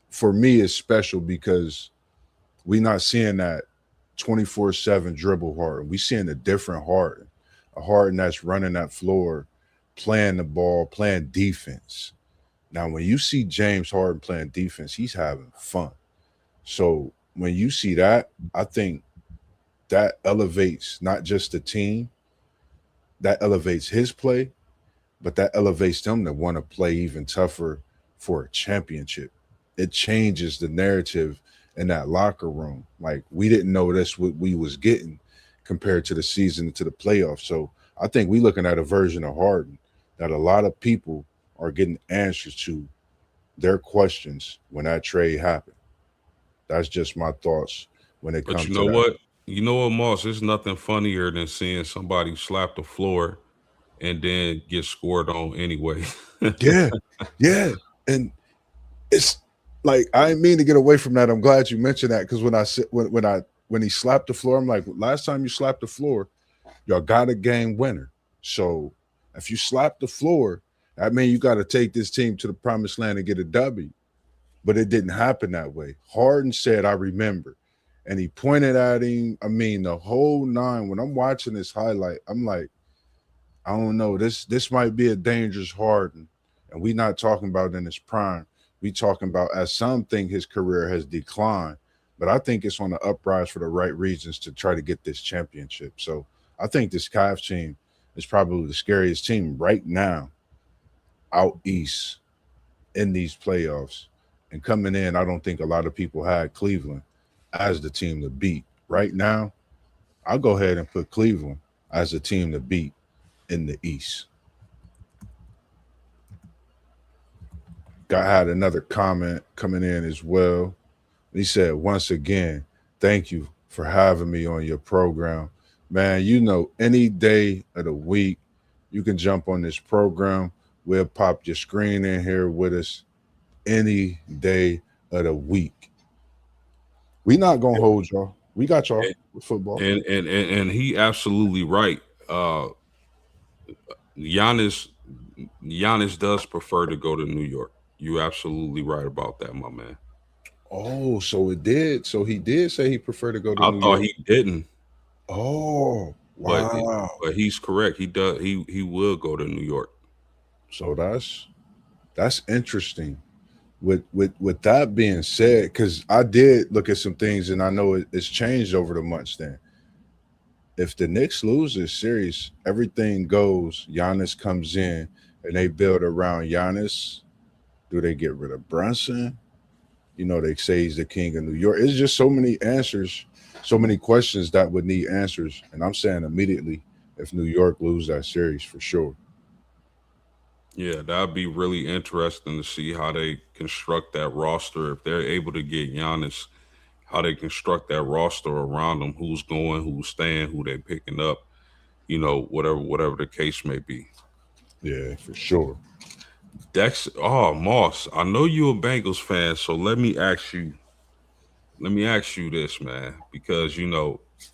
for me, it's special because we not seeing that 24/7 dribble Harden. We seeing a different Harden, a Harden that's running that floor, playing the ball, playing defense. Now, when you see James Harden playing defense, he's having fun. So when you see that, I think that elevates not just the team, that elevates his play, but that elevates them to want to play even tougher for a championship. It changes the narrative in that locker room. Like we didn't know that's what we was getting compared to the season to the playoffs. So I think we looking at a version of Harden that a lot of people are getting answers to their questions when that trade happened. That's just my thoughts when it But comes you to know that. what? You know what, Moss? There's nothing funnier than seeing somebody slap the floor and then get scored on anyway. Yeah, yeah, and it's like I didn't mean to get away from that. I'm glad you mentioned that because when he slapped the floor, I'm like, last time you slapped the floor, y'all got a game winner. So if you slap the floor, that means you got to take this team to the promised land and get a W. But it didn't happen that way. Harden said, "I remember," and he pointed at him. I mean, the whole nine. When I'm watching this highlight, I'm like, I don't know. This might be a dangerous Harden, and we not talking about in his prime. We talking about as some think his career has declined, but I think it's on the uprise for the right reasons to try to get this championship. So I think this Cavs team is probably the scariest team right now out east in these playoffs. And coming in, I don't think a lot of people had Cleveland as the team to beat. Right now, I'll go ahead and put Cleveland as a team to beat in the East. Got had another comment coming in as well. He said, once again, thank you for having me on your program. Man, you know, any day of the week, you can jump on this program. We'll pop your screen in here with us any day of the week. We not gonna hold y'all. We got y'all with football. And he absolutely right. Giannis Giannis does prefer to go to New York. You absolutely right about that, my man. Oh, so it did. So he did say he preferred to go to I New thought York. he didn't, Oh, but wow. but he's correct. He does. He will go to New York. So that's interesting. With that being said, because I did look at some things and I know it's changed over the months. Then, if the Knicks lose this series, everything goes. Giannis comes in and they build around Giannis. Do they get rid of Brunson? You know, they say he's the king of New York. It's just so many answers, so many questions that would need answers. And I'm saying immediately, if New York lose that series for sure. Yeah, that'd be really interesting to see how they construct that roster. If they're able to get Giannis, how they construct that roster around him, who's going, who's staying, who they picking up, whatever the case may be. Yeah, for sure. Moss, I know you're a Bengals fan, so let me ask you this, man, because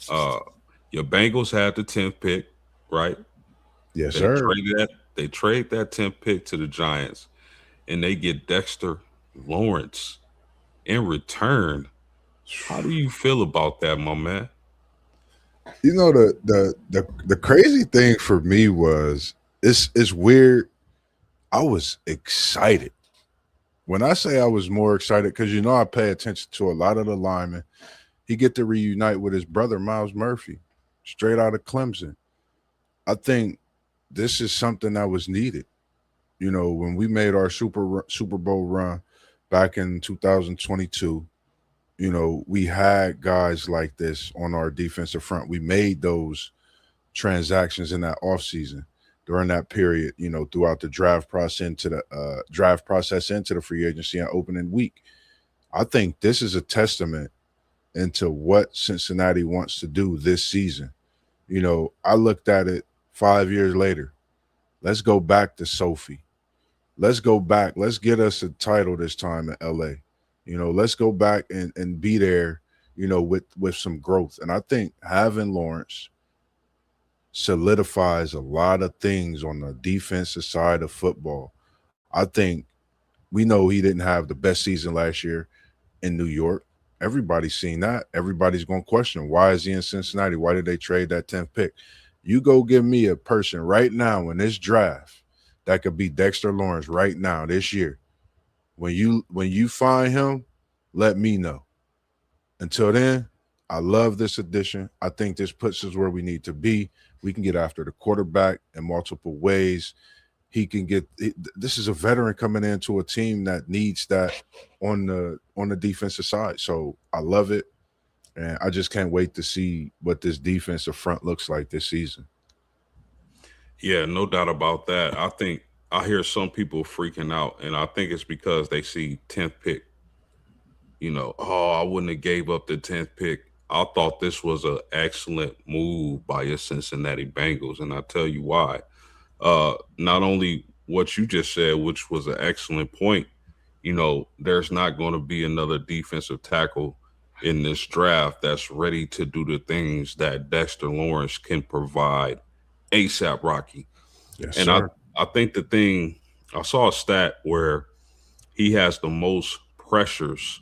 uh your Bengals had the 10th pick, right? Yes, They sir. trade that 10th pick to the Giants and they get Dexter Lawrence in return. How do you feel about that, my man? You know the crazy thing for me was it's weird. I was excited. When I say I was more excited, because you know I pay attention to a lot of the linemen. He get to reunite with his brother Miles Murphy, straight out of Clemson. I think this is something that was needed. You know, when we made our Super Bowl run back in 2022, you know, we had guys like this on our defensive front. We made those transactions in that offseason during that period, you know, throughout the draft process into the free agency and opening week. I think this is a testament into what Cincinnati wants to do this season. You know, I looked at it 5 years later. Let's go back to Sophie. Let's go back. Let's get us a title this time in LA. You know, let's go back and be there, you know, with some growth. And I think having Lawrence solidifies a lot of things on the defensive side of football. I think we know he didn't have the best season last year in New York. Everybody's seen that. Everybody's going to question why is he in Cincinnati? Why did they trade that 10th pick? You go give me a person right now in this draft that could be Dexter Lawrence right now this year. When you find him, let me know. Until then, I love this addition. I think this puts us where we need to be. We can get after the quarterback in multiple ways. This is a veteran coming into a team that needs that on the defensive side. So I love it. And I just can't wait to see what this defensive front looks like this season. Yeah, no doubt about that. I think I hear some people freaking out, and I think it's because they see 10th pick. Oh, I wouldn't have gave up the 10th pick. I thought this was an excellent move by your Cincinnati Bengals, and I tell you why. Not only what you just said, which was an excellent point, there's not going to be another defensive tackle in this draft that's ready to do the things that Dexter Lawrence can provide ASAP Rocky. Yes, And I, sir. I think the thing, I saw a stat where he has the most pressures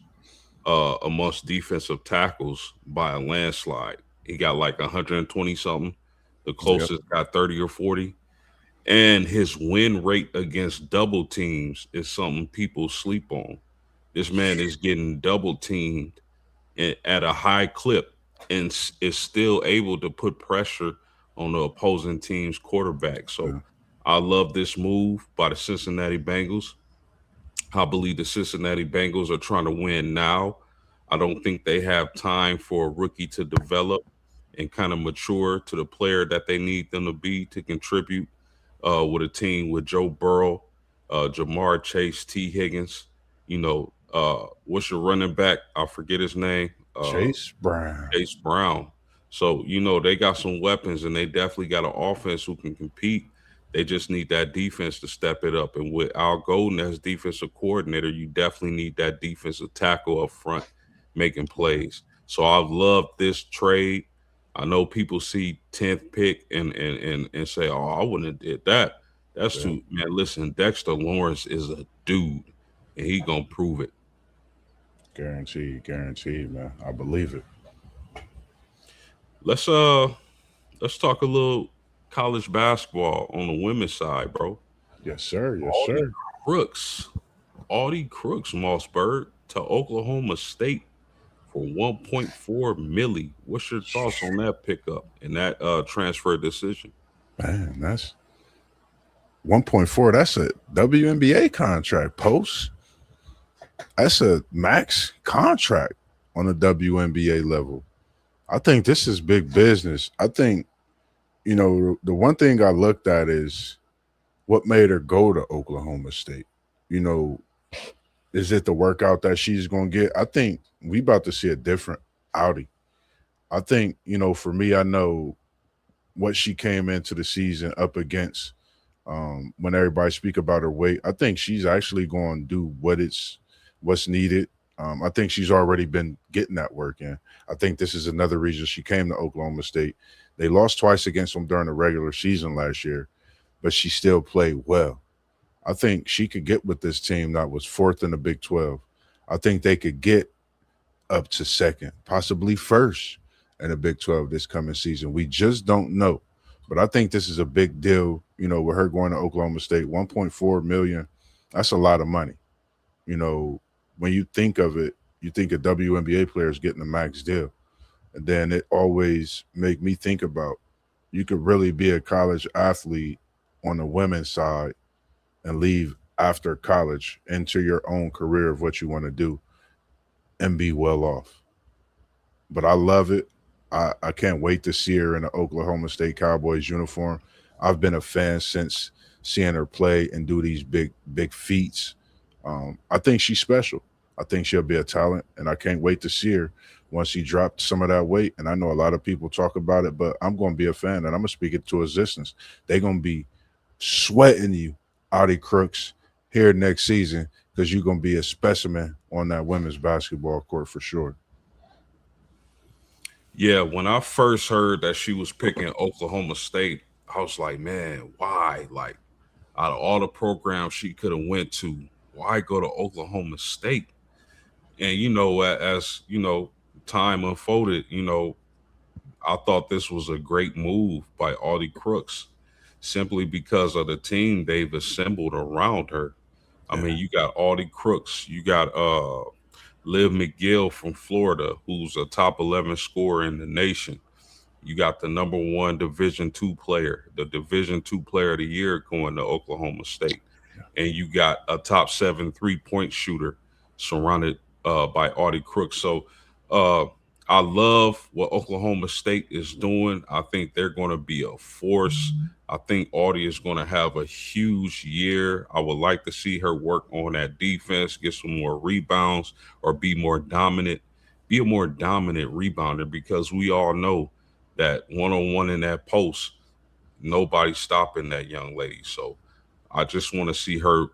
amongst defensive tackles by a landslide. He got like 120 something. The Yep. closest got 30 or 40. And his win rate against double teams is something people sleep on. This man is getting double teamed at a high clip and is still able to put pressure on the opposing team's quarterback. So Yeah. I love this move by the Cincinnati Bengals. I believe the Cincinnati Bengals are trying to win now. I don't think they have time for a rookie to develop and kind of mature to the player that they need them to be to contribute with a team with Joe Burrow, Jamar Chase, T. Higgins. What's your running back? I forget his name. Chase Brown. Chase Brown. So, they got some weapons and they definitely got an offense who can compete. They just need that defense to step it up. And with Al Golden as defensive coordinator, you definitely need that defensive tackle up front making plays. So I've loved this trade. I know people see 10th pick and say, oh, I wouldn't have did that. That's Yeah. too man. Listen, Dexter Lawrence is a dude and he gonna prove it. Guaranteed, guaranteed, man. I believe it. Let's uh let's talk a little college basketball on the women's side, bro. Yes, sir. Yes, Audi sir. Crooks, Audi Crooks, Mossburgh to Oklahoma State for 1.4 milli. What's your thoughts on that pickup and that transfer decision? Man, that's 1.4. That's a WNBA contract. Post. That's a max contract on a WNBA level. I think this is big business. I think, the one thing I looked at is what made her go to Oklahoma State. You know, is it the workout that she's going to get? I think we about to see a different Audi. I think, for me, I know what she came into the season up against. When everybody speak about her weight, I think she's actually going to do what's needed. I think she's already been getting that work in. I think this is another reason she came to Oklahoma State. They lost twice against them during the regular season last year, but she still played well. I think she could get with this team that was fourth in the Big 12. I think they could get up to second, possibly first in the Big 12 this coming season. We just don't know. But I think this is a big deal, with her going to Oklahoma State. 1.4 million, that's a lot of money. You know, when you think of it, you think of WNBA players getting a max deal. And then it always make me think about you could really be a college athlete on the women's side and leave after college into your own career of what you want to do and be well off. But I love it. I can't wait to see her in the Oklahoma State Cowboys uniform. I've been a fan since seeing her play and do these big feats. I think she's special. I think she'll be a talent, and I can't wait to see her once she dropped some of that weight. And I know a lot of people talk about it, but I'm going to be a fan, and I'm going to speak it to existence. They're going to be sweating you, Audi Crooks, here next season because you're going to be a specimen on that women's basketball court for sure. Yeah, when I first heard that she was picking Oklahoma State, I was like, man, why? Like, out of all the programs she could have went to, why go to Oklahoma State? And as time unfolded, I thought this was a great move by Audie Crooks, simply because of the team they've assembled around her. I Yeah, mean, you got Audie Crooks, you got Liv McGill from Florida, who's a top 11 scorer in the nation. You got the number one Division II player, the Division II player of the year going to Oklahoma State. yeah, And you got a top 7 3-point shooter surrounded by Audie Crooks. So uh, I love what Oklahoma State is doing. I think they're going to be a force. I think Audie is going to have a huge year. I would like to see her work on that defense, get some more rebounds, or be more dominant be a more dominant rebounder because we all know that one on one in that post, nobody's stopping that young lady. So I just want to see her,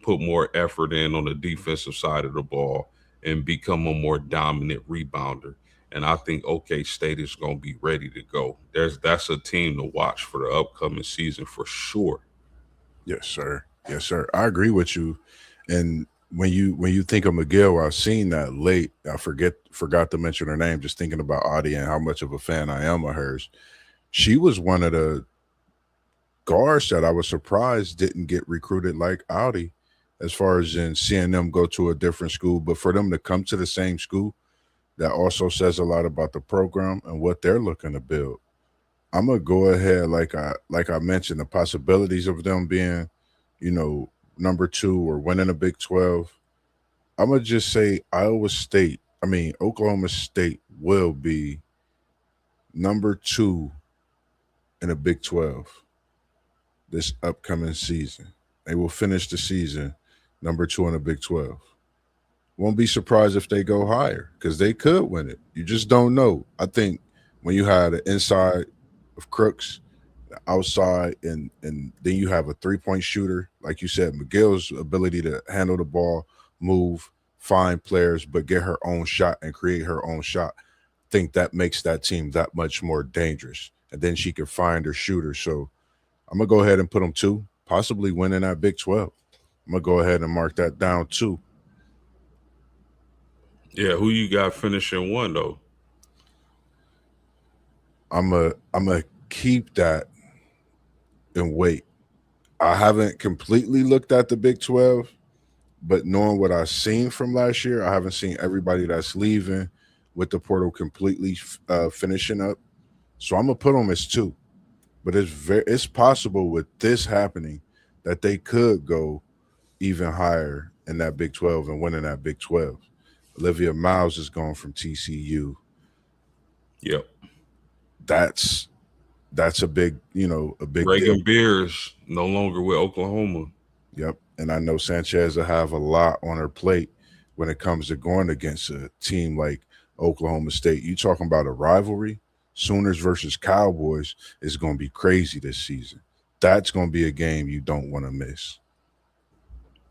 put more effort in on the defensive side of the ball and become a more dominant rebounder. And I think OK State is going to be ready to go. That's a team to watch for the upcoming season for sure. Yes, sir. Yes, sir. I agree with you. And when you think of McGill, I've seen that late. I forgot to mention her name. Just thinking about Audie and how much of a fan I am of hers. She was one of the guards that I was surprised didn't get recruited like Audi, as far as in seeing them go to a different school. But for them to come to the same school, that also says a lot about the program and what they're looking to build. I'm gonna go ahead, like I mentioned, the possibilities of them being, you know, number two or winning a Big 12. I'm gonna just say Oklahoma State will be number two in a Big 12 this upcoming season. They will finish the season number two in the Big 12. Won't be surprised if they go higher because they could win it. You just don't know. I think when you had the inside of Crooks, outside, and then you have a 3-point shooter, like you said, McGill's ability to handle the ball, move, find players, but get her own shot and create her own shot. Think that makes that team that much more dangerous. And then she can find her shooter. So I'm gonna go ahead and put them two, possibly winning that Big 12. I'm gonna go ahead and mark that down too. Yeah, who you got finishing one though? I'm a keep that and wait. I haven't completely looked at the Big 12, but knowing what I've seen from last year, I haven't seen everybody that's leaving with the portal completely finishing up. So I'm gonna put them as two. But it's possible with this happening that they could go even higher in that Big 12 and winning that Big 12. Olivia Miles is going from TCU. Yep. That's that's a big deal. Reagan Beers no longer with Oklahoma. Yep. And I know Sanchez will have a lot on her plate when it comes to going against a team like Oklahoma State. You talking about a rivalry? Sooners versus Cowboys is going to be crazy this season. That's going to be a game you don't want to miss.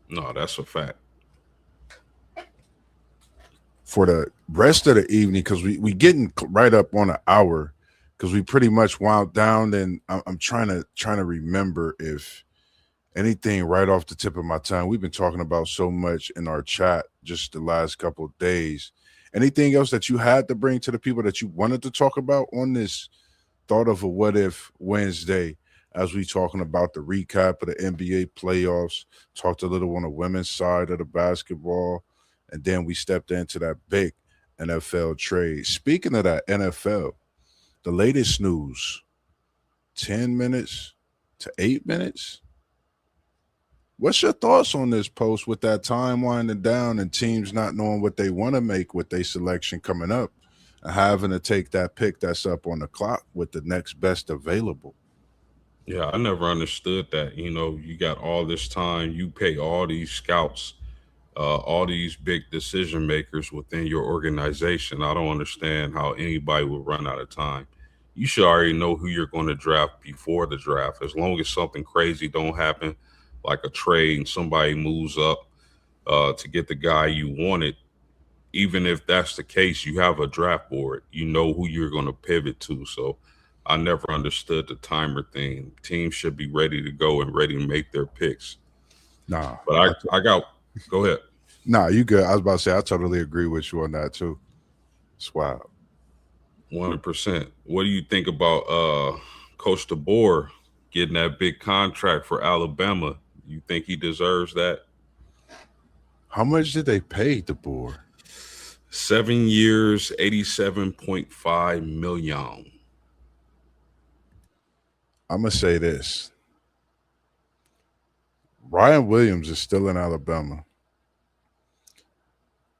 No, that's a fact. For the rest of the evening, because we getting right up on an hour, because we pretty much wound down. And I'm trying to remember if anything right off the tip of my tongue. We've been talking about so much in our chat just the last couple of days. Anything else that you had to bring to the people that you wanted to talk about on this thought of a what if Wednesday, as we talking about the recap of the NBA playoffs, talked a little on the women's side of the basketball, and then we stepped into that big NFL trade. Speaking of that NFL, the latest news, 10 minutes to 8 minutes. What's your thoughts on this post with that time winding down and teams not knowing what they want to make with their selection coming up and having to take that pick that's up on the clock with the next best available? Yeah, I never understood that. You got all this time, you pay all these scouts, all these big decision makers within your organization. I don't understand how anybody would run out of time. You should already know who you're going to draft before the draft. As long as something crazy don't happen, like a trade and somebody moves up to get the guy you wanted, even if that's the case, you have a draft board. You know who you're going to pivot to. So I never understood the timer thing. Teams should be ready to go and ready to make their picks. Nah, But I I got, go ahead. nah, you good. I was about to say I totally agree with you on that too. It's wild. 100%. What do you think about Coach DeBoer getting that big contract for Alabama? You think he deserves that? How much did they pay the board? 7 years, 87.5 million. I'm gonna say this: Ryan Williams is still in Alabama.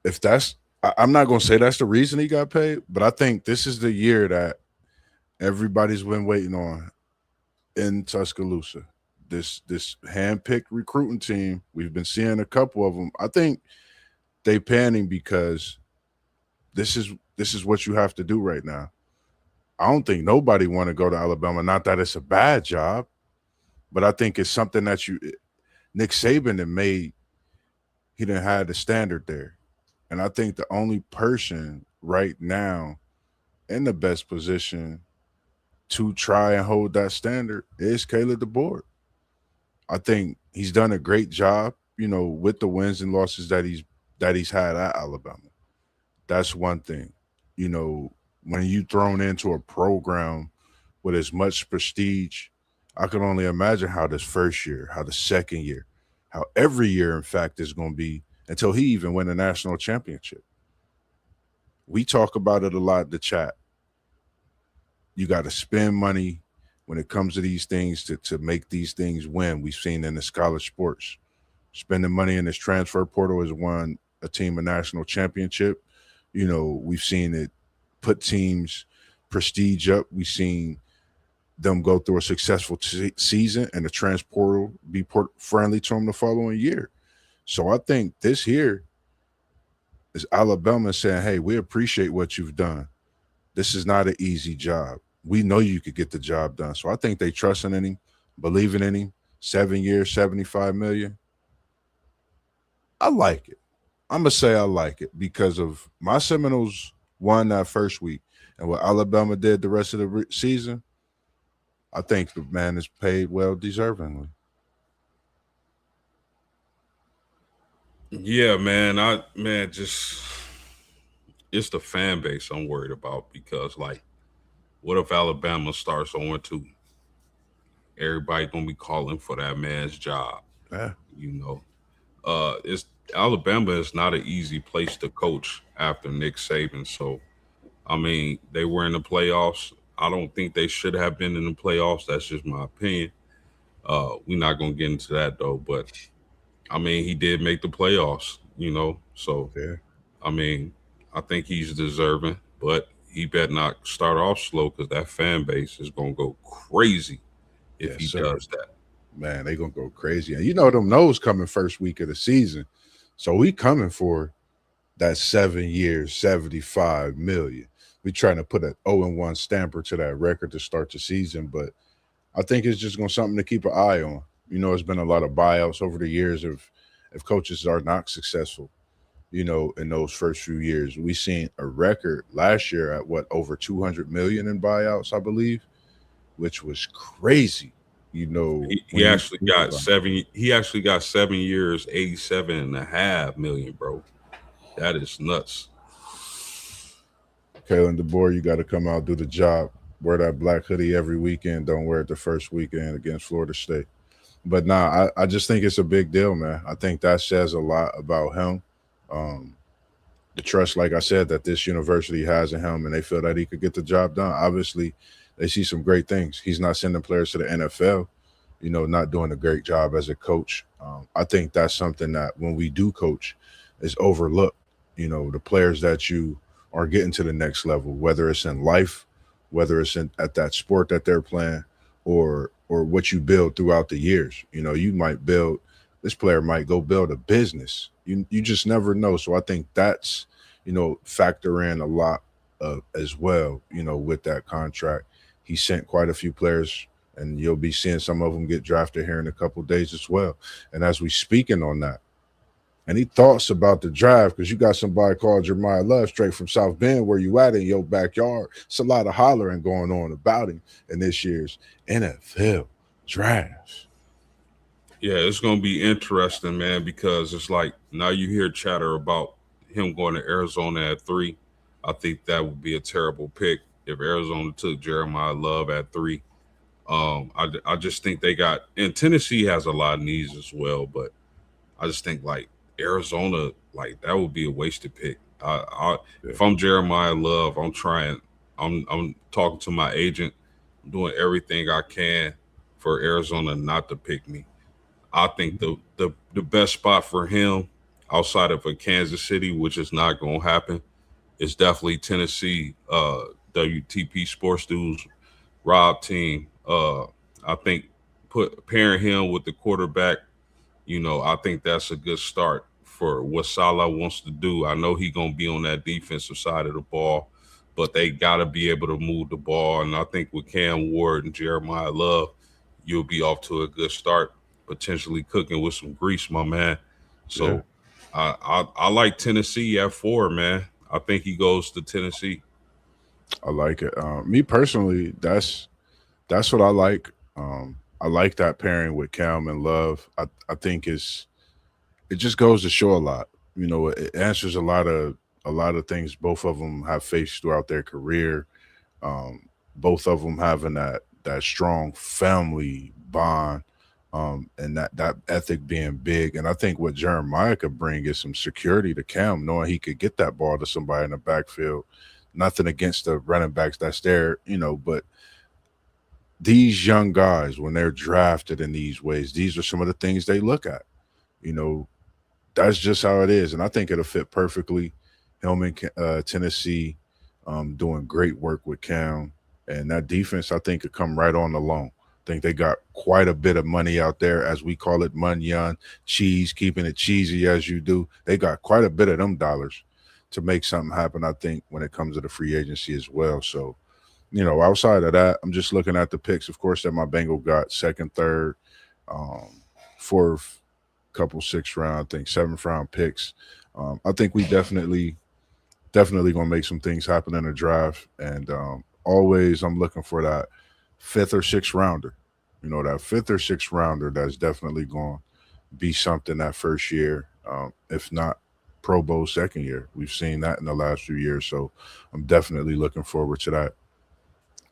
If I'm not gonna say that's the reason he got paid, but I think this is the year that everybody's been waiting on in Tuscaloosa. This hand-picked recruiting team. We've been seeing a couple of them. I think they panning because this is what you have to do right now. I don't think nobody want to go to Alabama. Not that it's a bad job, but I think it's something that you Nick Saban had made. He didn't have the standard there, and I think the only person right now in the best position to try and hold that standard is Caleb DeBoer. I think he's done a great job, with the wins and losses that he's had at Alabama. That's one thing. You know, when you thrown into a program with as much prestige, I can only imagine how this first year, how the second year, how every year, in fact, is going to be until he even win a national championship. We talk about it a lot in the chat. You got to spend money when it comes to these things to make these things win. We've seen in the college sports. Spending money in this transfer portal has won a team a national championship. We've seen it put teams prestige up. We've seen them go through a successful season and the transportal be friendly to them the following year. So I think this here is Alabama saying, hey, we appreciate what you've done. This is not an easy job. We know you could get the job done. So I think they trusting in him, believing in him. 7 years, 75 million. I like it. I'm gonna say I like it because of my Seminoles won that first week, and what Alabama did the rest of the season. I think the man is paid well, deservingly. Yeah, man. Just it's the fan base I'm worried about because like, what if Alabama starts 0-2? Everybody gonna be calling for that man's job. Yeah, You know, it's Alabama is not an easy place to coach after Nick Saban. So I mean, they were in the playoffs. I don't think they should have been in the playoffs. That's just my opinion. We're not gonna get into that though, but I mean, he did make the playoffs. So yeah, I mean, I think he's deserving, but he better not start off slow because that fan base is gonna go crazy if yes, he sir. does that. Man, they gonna go crazy, and them nose coming first week of the season, so we coming for that 7 years, 75 million. We trying to put an 0-1 stamper to that record to start the season, but I think it's just going to something to keep an eye on. It's been a lot of buyouts over the years if coaches are not successful. In those first few years, we seen a record last year at what over 200 million in buyouts, I believe, which was crazy. He When you actually think got about seven. He actually got 7 years, 87.5 million, bro. That is nuts. Kalen DeBoer, you got to come out do the job. Wear that black hoodie every weekend. Don't wear it the first weekend against Florida State. But nah, I just think it's a big deal, man. I think that says a lot about him. Um, the trust, like I said, that this university has in him, and they feel that he could get the job done. Obviously, they see some great things. He's not sending players to the NFL, not doing a great job as a coach. I think that's something that when we do coach is overlooked. The players that you are getting to the next level, whether it's in life, whether it's at that sport that they're playing, or what you build throughout the years. You might build this player might go build a business. You just never know. So I think that's factor in a lot as well. With that contract, he sent quite a few players, and you'll be seeing some of them get drafted here in a couple days as well. And as we speaking on that, any thoughts about the draft? Because you got somebody called Jeremiah Love straight from South Bend, where you at in your backyard. It's a lot of hollering going on about him in this year's NFL draft. Yeah, it's gonna be interesting, man, because it's like now you hear chatter about him going to Arizona at 3. I think that would be a terrible pick if Arizona took Jeremiah Love at 3. I just think they got, and Tennessee has a lot of needs as well, but I just think like Arizona, like that would be a wasted pick. Yeah. If I'm Jeremiah Love, I'm trying. I'm talking to my agent, doing everything I can for Arizona not to pick me. I think the best spot for him outside of a Kansas City, which is not going to happen, is definitely Tennessee. WTP Sports Dudes Rob team. I think pairing him with the quarterback, I think that's a good start for what Salah wants to do. I know he gonna be on that defensive side of the ball, but they gotta be able to move the ball. And I think with Cam Ward and Jeremiah Love, you'll be off to a good start, potentially cooking with some grease, my man. Yeah, So I like Tennessee at 4, man. I think he goes to Tennessee. I like it. Me personally, that's what I like. I like that pairing with Cam and Love. I think it just goes to show a lot. You know, it answers a lot of things both of them have faced throughout their career. Both of them having that strong family bond, and that ethic being big. And I think what Jeremiah could bring is some security to Cam, knowing he could get that ball to somebody in the backfield. Nothing against the running backs that's there, but these young guys, when they're drafted in these ways, these are some of the things they look at. You know, that's just how it is, and I think it'll fit perfectly. Him in Tennessee, doing great work with Cam, and that defense I think could come right on along. I think they got quite a bit of money out there, as we call it, munyon, cheese, keeping it cheesy as you do. They got quite a bit of them dollars to make something happen. I think when it comes to the free agency as well. So outside of that, I'm just looking at the picks, of course, that my Bengal got second, third, um, fourth, couple sixth round, I think seventh round picks. I think we definitely gonna make some things happen in the draft, and always I'm looking for that fifth or sixth rounder. That fifth or sixth rounder that's definitely going to be something that first year, if not Pro Bowl second year. We've seen that in the last few years, so I'm definitely looking forward to that.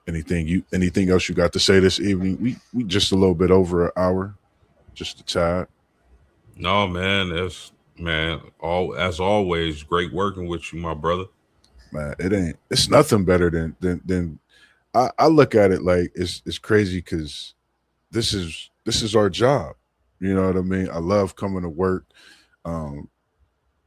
Anything else you got to say this evening? We just a little bit over an hour, just a tad. No, man, that's man. All as always, great working with you, my brother. Man, it's nothing better than I look at it like it's crazy because this is our job. You know what I mean? I love coming to work. Um,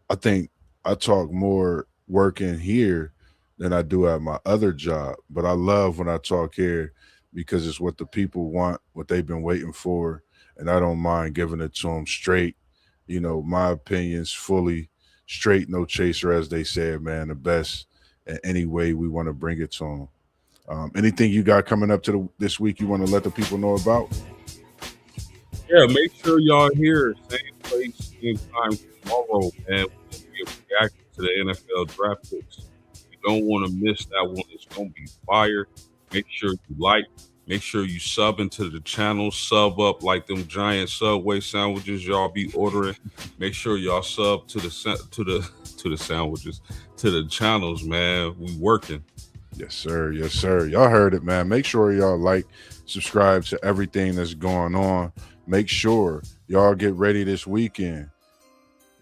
I think I talk more working here than I do at my other job. But I love when I talk here because it's what the people want, what they've been waiting for, and I don't mind giving it to them straight. My opinions fully straight, no chaser, as they said, man. The best in any way we want to bring it to them. Anything you got coming up to this week you want to let the people know about? Yeah, make sure y'all here, same place, same time tomorrow, man. We'll be reacting to the NFL draft picks. You don't want to miss that one. It's gonna be fire. Make sure you like. Make sure you sub into the channel. Sub up like them giant Subway sandwiches y'all be ordering. Make sure y'all sub to to the sandwiches, to the channels, man. We working. Yes, sir. Yes, sir. Y'all heard it, man. Make sure y'all like, subscribe to everything that's going on. Make sure y'all get ready this weekend.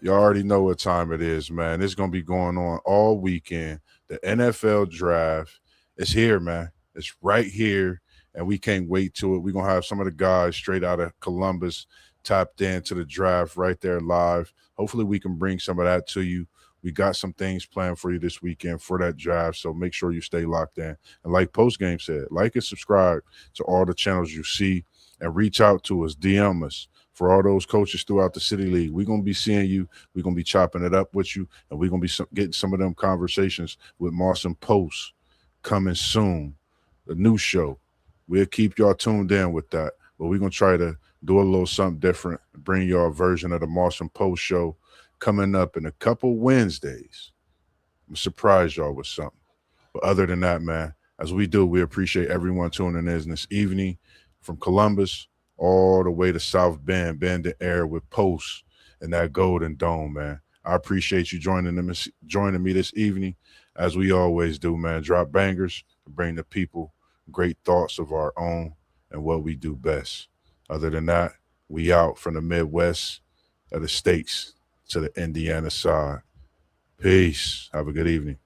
You already know what time it is, man. It's going to be going on all weekend. The NFL draft is here, man. It's right here, and we can't wait to it. We're going to have some of the guys straight out of Columbus tapped into the draft right there live. Hopefully, we can bring some of that to you. We got some things planned for you this weekend for that draft, so make sure you stay locked in. And like Postgame said, like and subscribe to all the channels you see, and reach out to us, DM us. For all those coaches throughout the City League, we're going to be seeing you. We're going to be chopping it up with you, and we're going to be getting some of them conversations with Moss and Post coming soon. The new show. We'll keep y'all tuned in with that, but we're going to try to do a little something different, bring y'all a version of the Moss and Post show coming up in a couple Wednesdays. I'm going to surprise y'all with something. But other than that, man, as we do, we appreciate everyone tuning in this evening from Columbus all the way to South Bend, Bend the Air with Post and that Golden Dome, man. I appreciate you joining me this evening, as we always do, man. Drop bangers to bring the people great thoughts of our own and what we do best. Other than that, we out from the Midwest of the states to the Indiana side. Peace. Have a good evening.